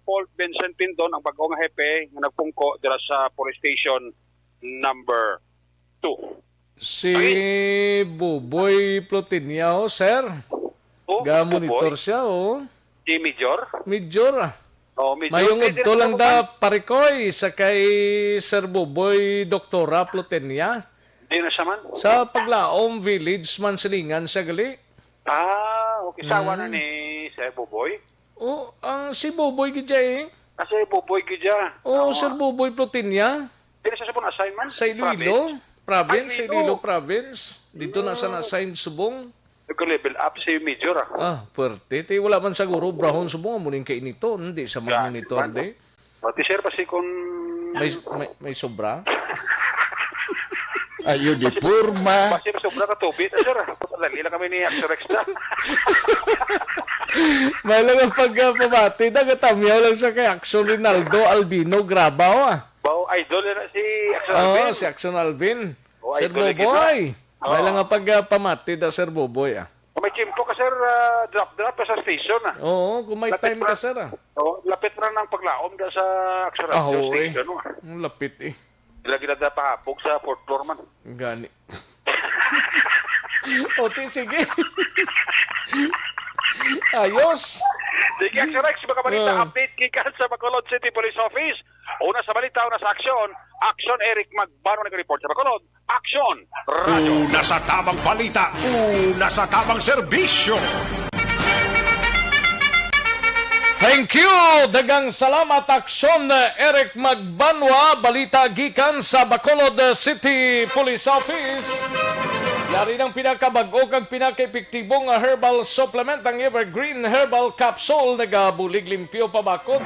Paul Vincent Pindon ang bagong hepe nga nagpungko dira sa police station number 2. Si Buboy Plotinia, sir. Ga-monitor siya, Si Major? Major. Major. Mayong udto lang da parikoy sa kay Sir Buboy Doktora Plotinia. Di na siya man? Sa Paglaom Village, Mansilingan siya gali. Okay. Sawa na ni Sir Buboy? Ang si Buboy gidya eh. Si Buboy gidya? Sir Buboy Plotinia. Di na siya sa assignment? Sa Iloilo. Province, sa Iloilo Province. Dito nasa na-assign subong. Nag-level up si Major Puwerte. Wala man siguro brahon subong muling kay nito. Hindi sa mga monitor de. Pati sir, kasi kung... May sobra? Ayo di purma. Kasi sobra ka tubig. Sir, dali lang kami ni Action Rex na. Malang ang pagpamati, nagatamyaw lang sa kay Action Rinaldo Albino Grabaw Bao, idol na si Action Oo, Alvin. si Action Alvin. Oh, Sir idol Boboy. kita. Malang ang pagpamati da Sir Boboy May chimpo ka, sir, drop sa station. Oo, kung may time ka, sir. Lapit na ng paglaom da sa Action eh. Station. Ang lapit eh. Lagi na da pahapog sa fourth floor man. Gani. Oti, sige. Ayos. Sige, Action Rex, mga balita, update kikan sa Bacolod City Police Office. Una sa balita, una sa aksyon. Action, Eric Magbano nag-report sa Bacolod. Action, radyo. Una sa tamang balita, una sa tamang serbisyo. Thank you! Dagang salamat, Aksyon Eric Magbanwa. Balita gikan sa Bacolod City Police Office. Yari ng pinakabag-o kag pinaka-epektibong herbal supplement ang Evergreen Herbal Capsule. Nagabulig limpyo pabakod.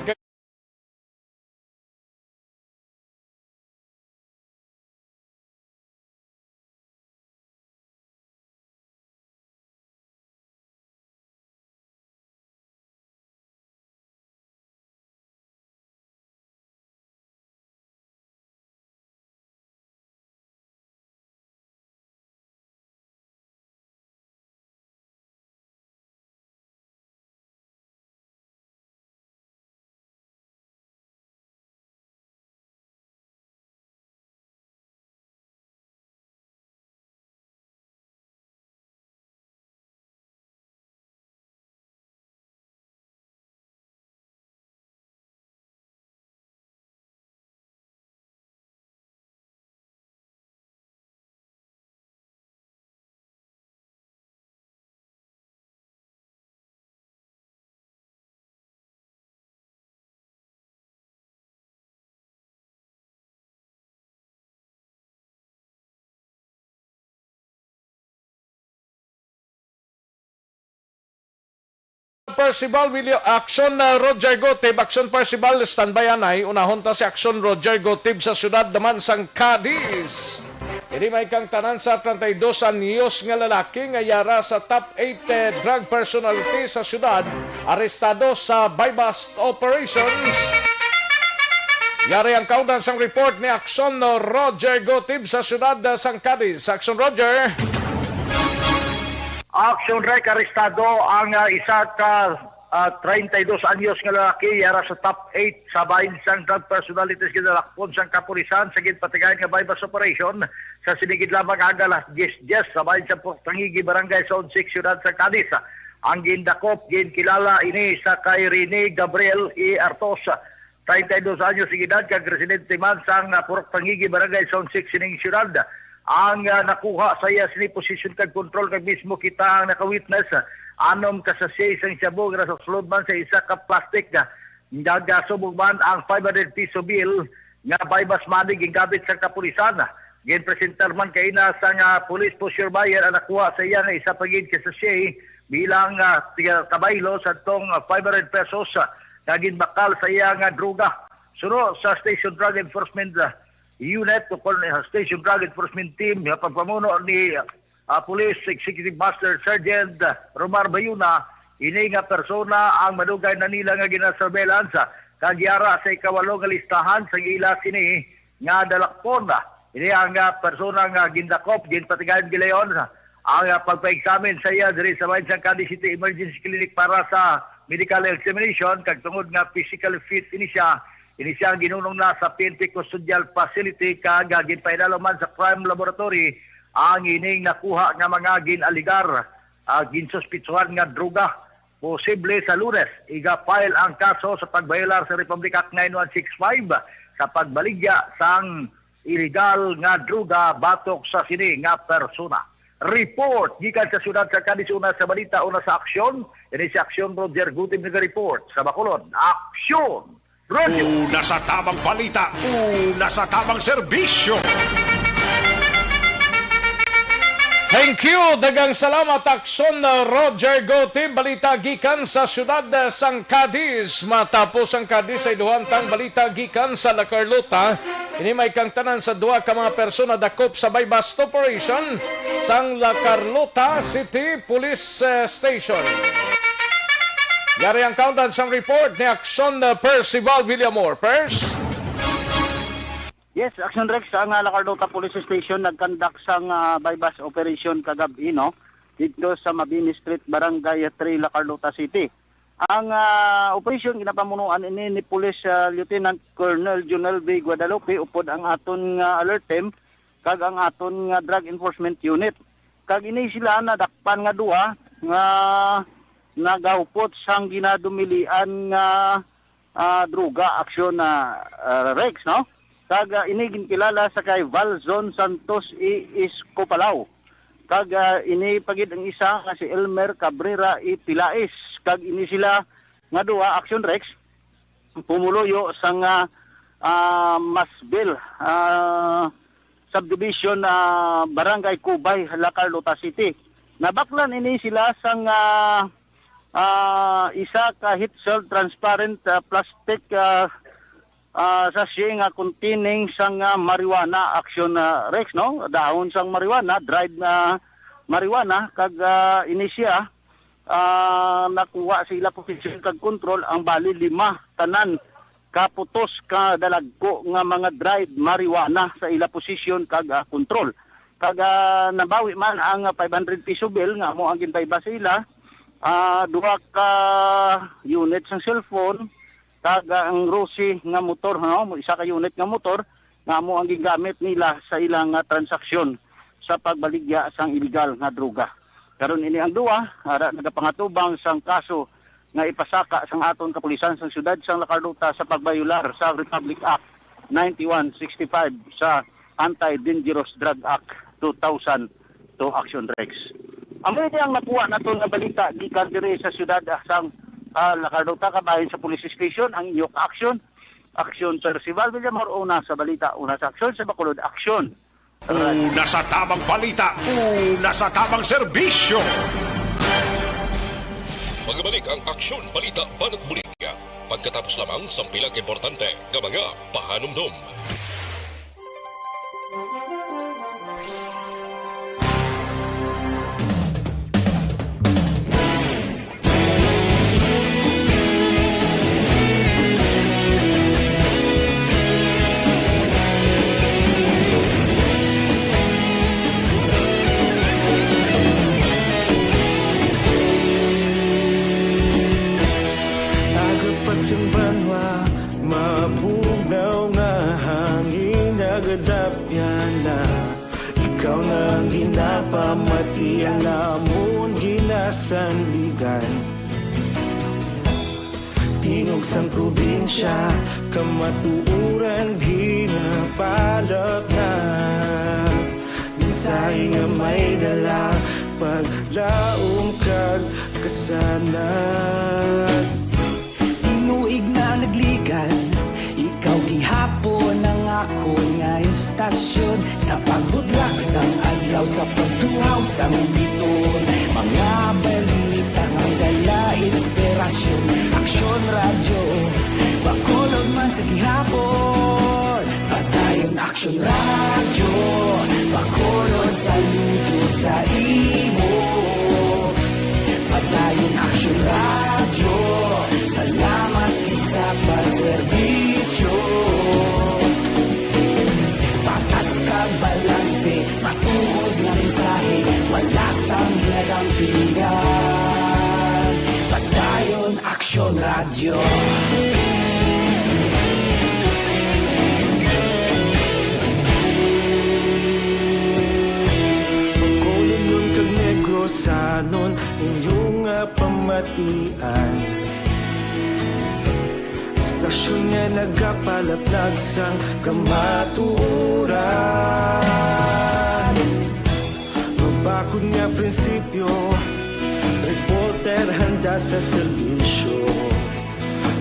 Percival William Action Roger Gotib, Action Percival standby anay, unahon ta si Action Roger Gotib sa syudad naman sang Cadiz. Ini may kang tanan sa 32 anyos nga lalaki nga yara sa top 8 drug personality sa syudad, arestado sa buy-bust operations. Yari ang kaudan sang report ni Action Roger Gotib sa syudad sang Cadiz. Action Roger. Action Rex, arestado ang isa ka 32 anyos nga lalaki yara sa top 8 sa bahin sang drug personalities ginalakpon sang kapulisan sa ginpatigayan nga bypass operation sa sinigid lamang aga alas 10 sa bahin sa Tangigi Barangay Zone 6 Ciudad sa Cadiz. Ang gindakop ginkilala ini sa kay Rene Gabriel E. Artos, 32 anyos sa edad, kag residente man sang Purok Tangigi Barangay Zone 6 sining Ciudad. Ang nakuha sa iya sini position kag control kag mismo kita ang naka-witness anom ka sa isang sabog na sa sulod man sa isa ka plastic nagasubog man ang 500 piso bill nga bypass money gingabit sa kapulisan. Ginpresentar man kay ina sa police post surveyor ang nakuha sa iya nga isa pagid ka sa bilang kabaylo sa tong 500 pesos na ginbakal sa iya nga droga. Suno sa Station Drug Enforcement Unit o Station Drug Enforcement Team, pagpamuno ni Police Executive Master Sergeant Romar Bayuna, ini nga persona ang madugay na nila nga ginasurveillance kagyara sa ikawalo nga listahan sa ila sini nga dalakpon. Ini ang persona nga gindakop, ginpatigayan gilayon ang pagpa-examine sa iya diri sa bahin sa Cadiz City Emergency Clinic para sa medical examination kag tungod nga physical fit ini siya. Ini siya ginunong na sa PNP Custodial Facility kag ginpaidalo man sa crime laboratory ang ining nakuha nga mga ginaligar ginsuspitsuhan nga droga posible sa Lunes. Iga-file ang kaso sa pagbayolar sa Republic Act 9165 sa pagbaligya sang illegal nga droga batok sa sini nga persona. Report gikan sa syudad sa Cadiz, una sa balita, una sa aksyon. Ini si Aksyon Roger Gutib nag-report sa Bacolod. Aksyon! Radio. Una sa tamang balita, una sa tamang serbisyo. Thank you. Dagang salamat Aksyon Roger Gotti. Balita gikan sa siyudad sang Cadiz. Matapos ang Cadiz ay duhantang balita gikan sa La Carlota. Ini may kang tanan sa duha ka mga persona dakop sa bypass operation sang La Carlota City Police Station. Yari ang countdown sang report ni Aksyon Percival Villamor. Pers? Yes, Action Rex, ang La Carlota Police Station nagkandak sang bypass operation kagabi, no? Dito sa Mabini Street, Barangay 3, La Carlota City. Ang operation ginapamunuan ini ni Police Lieutenant Colonel Junel B. Guadalupe upod ang aton alert team kag ang aton drug enforcement unit. Kag ini sila nadakpan nga duha nga nagahupot sang ginadumilian nga droga aksyon Rex, no? Kag ini ginkilala sa kay Valzon Santos Iscopalaw. Kag ini pagid ang isa nga si Elmer Cabrera Pilais. Kag ini sila nga duha Action Rex pumuluyo sang Masbil subdivision Barangay Cubay, La Carlota City. Nabaklan ini sila sang isa ka heat shield transparent plastic sachet nga containing sang marijuana Action Rex, no? Dahon sang marijuana, dried marijuana kag ini siya nakuha sila position kag control ang bali 5 tanan kaputos ka dalagko nga mga dried marijuana sa ila position kag control. Kag nabawi man ang 500 piso bill nga mo ang gintayba sa ila, duha ka unit sang cellphone kag ang Rossi nga motor, no? Isa ka unit nga motor nga mo ang gigamit nila sa ilang transaksyon sa pagbaligya sang illegal nga droga. Karon ini ang duwa nagapangatubang sang kaso nga ipasaka sang aton kapulisan sang syudad sang La Carlota sa pagbayular sa Republic Act 9165 sa Anti-Dangerous Drug Act 2000 to Action Rex. Amo ini ang nakuha naton nga balita gikan diri sa syudad sang La Carlota kabahin sa police station ang iyok aksyon Percival Villamor, una sa balita, una sa aksyon sa Bacolod, aksyon. Una sa tamang balita, una sa tamang serbisyo. Magbalik ang Aksyon Balita Banat Bulika. Pagkatapos lamang sa pilang importante ng mga pahanumdum. Yung banwa, mabugnaw nga hangin nagadapyan na ikaw na ang ginapamatian namon ginasandigan. Tingog sang probinsya, kamatuuran ginapalap na mensahe nga may dala paglaom kag kasanan. Inuig na nagligan, ikaw gihapon ang ako nga istasyon sa pagbudlak sang adlaw sa pagtuhaw sang biton. Mga balita nga dala inspirasyon, Aksyon Radyo, Bacolod man sa gihapon. Padayon Aksyon Radyo, Bacolod saludo sa imo. Padayon Aksyon Radyo, salamat isa pagserbisyo. Patas kag balanse, matuod nga mensahe, wala sang ginadang pilihan. Padayon Aksyon Radyo. Bacolod nun kag Negrosanon, inyong pamatian. Stasyon nga nagapalaplag sang kamatuuran. Mabakod nga prinsipyo, reporter handa sa serbisyo.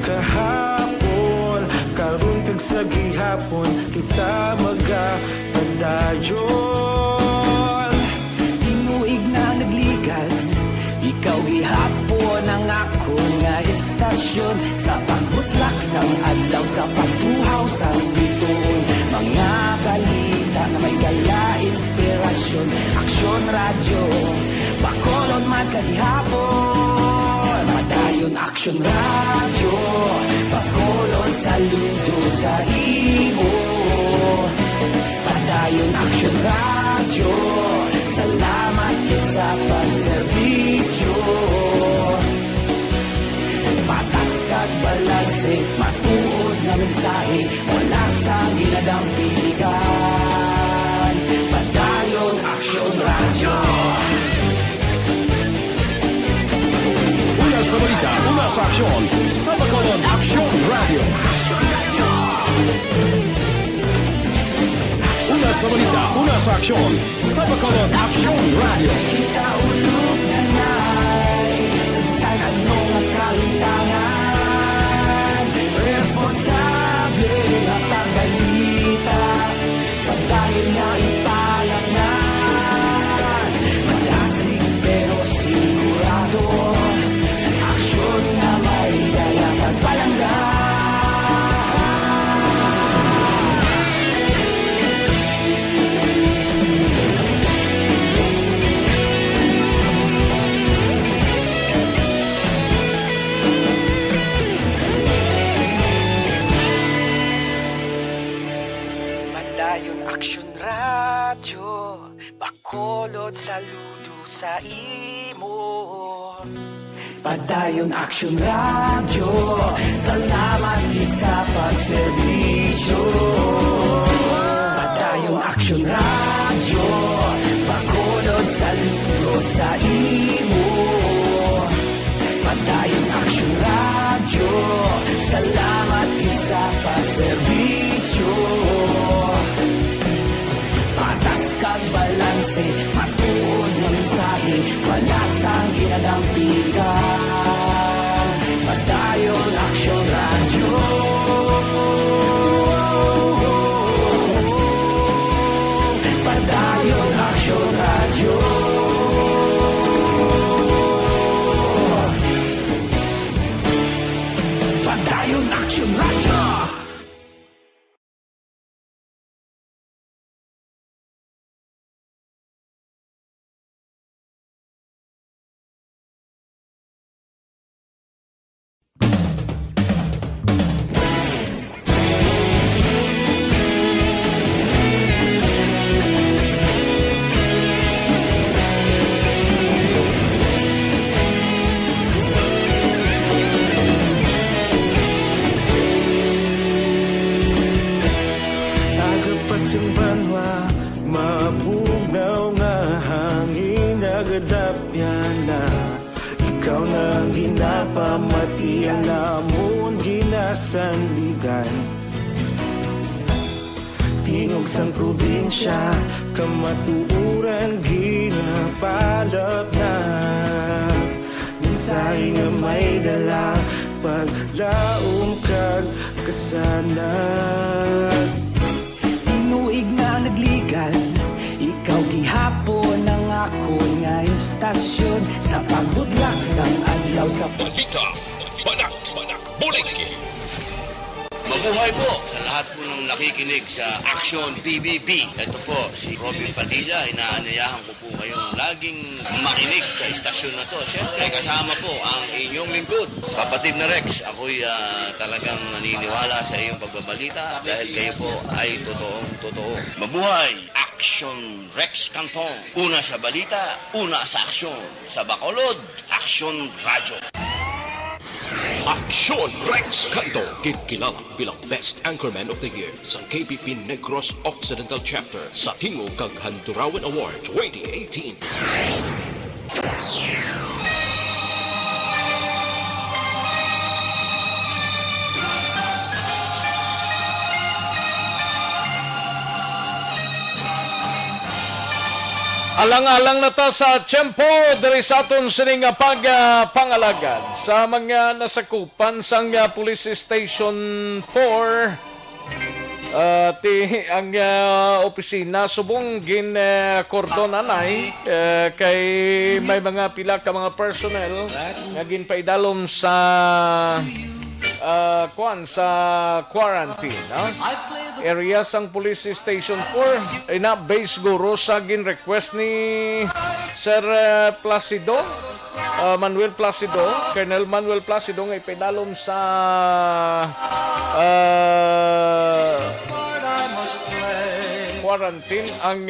Kahapon, karon kag sa gihapon, kita magapadayon. Ikaw gihapon ang ako nga istasyon, sa pagbutlak sang adlaw, sa pagtuhaw sang biton. Mga balita na may dala inspirasyon, aksyon radyo, Bacolod man sa gihapon. Padayon aksyon radyo, Bacolod saludo sa imo. Padayon aksyon radyo, salamat kit sa pagserbisyo. Patas kag balanse, matuod na mensahe, wala sa ginadampigan. Padayon aksyon radyo. Una sa balita, una sa aksyon, sa Bacolod Aksyon Radio. Una sa balita, una sa aksyon, sa Bacolod Aksyon Radio. Kita ulog na na'y sagsay anong nakalintangan. Responsable at ang balita, pagdahil na ipalangnan. Malasig pero sigurado, aksyon na may dala pagpalanggan. Padayon aksyon radyo, Bacolod saludo sa imo. Padayon aksyon radyo, salamat gid sa pagserbisyo. Padayon aksyon radyo, Bacolod saludo sa imo. Padayon aksyon radyo, salamat gid sa pagserbisyo. Patas kag balanse, matuod na mensahe, wala sang ginadampigan. Padayon aksyon radyo. Padayon aksyon radyo. Padayon aksyon radyo. Agapasang banwa, mapugnaw nga hangin nagadapyan na. Ikaw na ang ginapamatian namon ginasandigan. Tingog sang probinsya, kamatuuran ginapalap na. Mensahe nga may dala, paglaom kag kasanat. Tinuig nga nagligan, ikaw gihapon ang ako nga istasyon, sa pagbudlak sang adlaw, sa Balita, balat, bulig. Mabuhay po sa lahat po ng nakikinig sa Action PBB. Ito po si Robin Padilla. Inaanyayahan ko po kayong laging makinig sa istasyon na to. Siyempre kasama po ang inyong lingkod, kapatid na Rex. Ako'y talagang naniniwala sa iyong pagbabalita dahil kayo po ay totoong-totoo. Mabuhay! Action Rex Canton. Una sa balita, una sa aksyon. Sa Bacolod, Action Radyo. Aksyon Rex Canto, kilala bilang Best Anchorman of the Year sa KPP Negros Occidental Chapter sa Tingog kag Handurawan Award 2018. Alang-alang na ta sa tiyempo diri sa aton sining pagpangalagad sa mga nasakupan sang Police Station 4 ang opisina subong gin kordon anay kay may mga pila ka mga personnel nga ginpaidalom sa sa quarantine area sang Police Station 4 ay na base guro sa gin request ni Sir Placido Manuel Placido, Colonel Manuel Placido nga ipedalom sa quarantine ang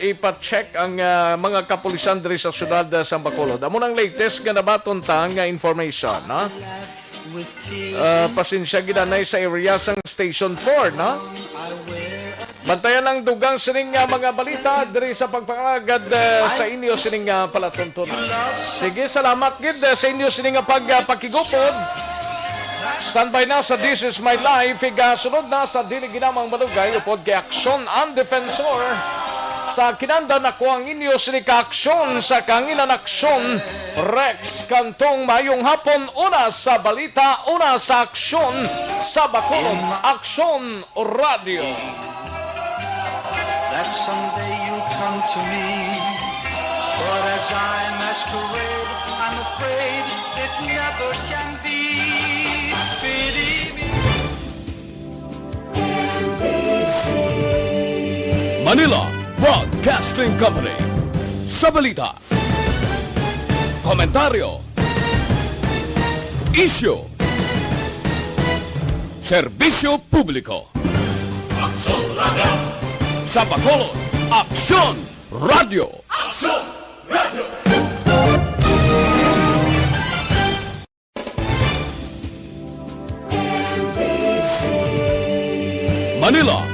ipa-check ang mga kapulisan diri sa syudad sa Bacolod. Amo nang latest nga nabaton ta nga information, no? Pasensya gidanay sa area sang Station 4, no? Bantayan ang dugang sining mga balita diri sa pagpangagad sa inyo sining palatuntunan. Sige, salamat gid sa inyo sining pagpakigupod. Standby na sa This Is My Life. Sunod na sa dili ginamang malugay upod kay Aksyon ang Defensor. Sa kinanda na ko ang inyo sining kaaksyon sa kanginan aksyon Rex kantong mayong hapon una sa balita, una sa aksyon sa Bacolod, Aksyon Radio. That someday you'll come to me. But as I masquerade, I'm afraid it never can be. Pity me. Manila Broadcasting Company. Sa balita, komentaryo, isyu, serbisyo publiko. Aksyon Radio. Sa Bacolod, Aksyon Radio. Aksyon Radio. Manila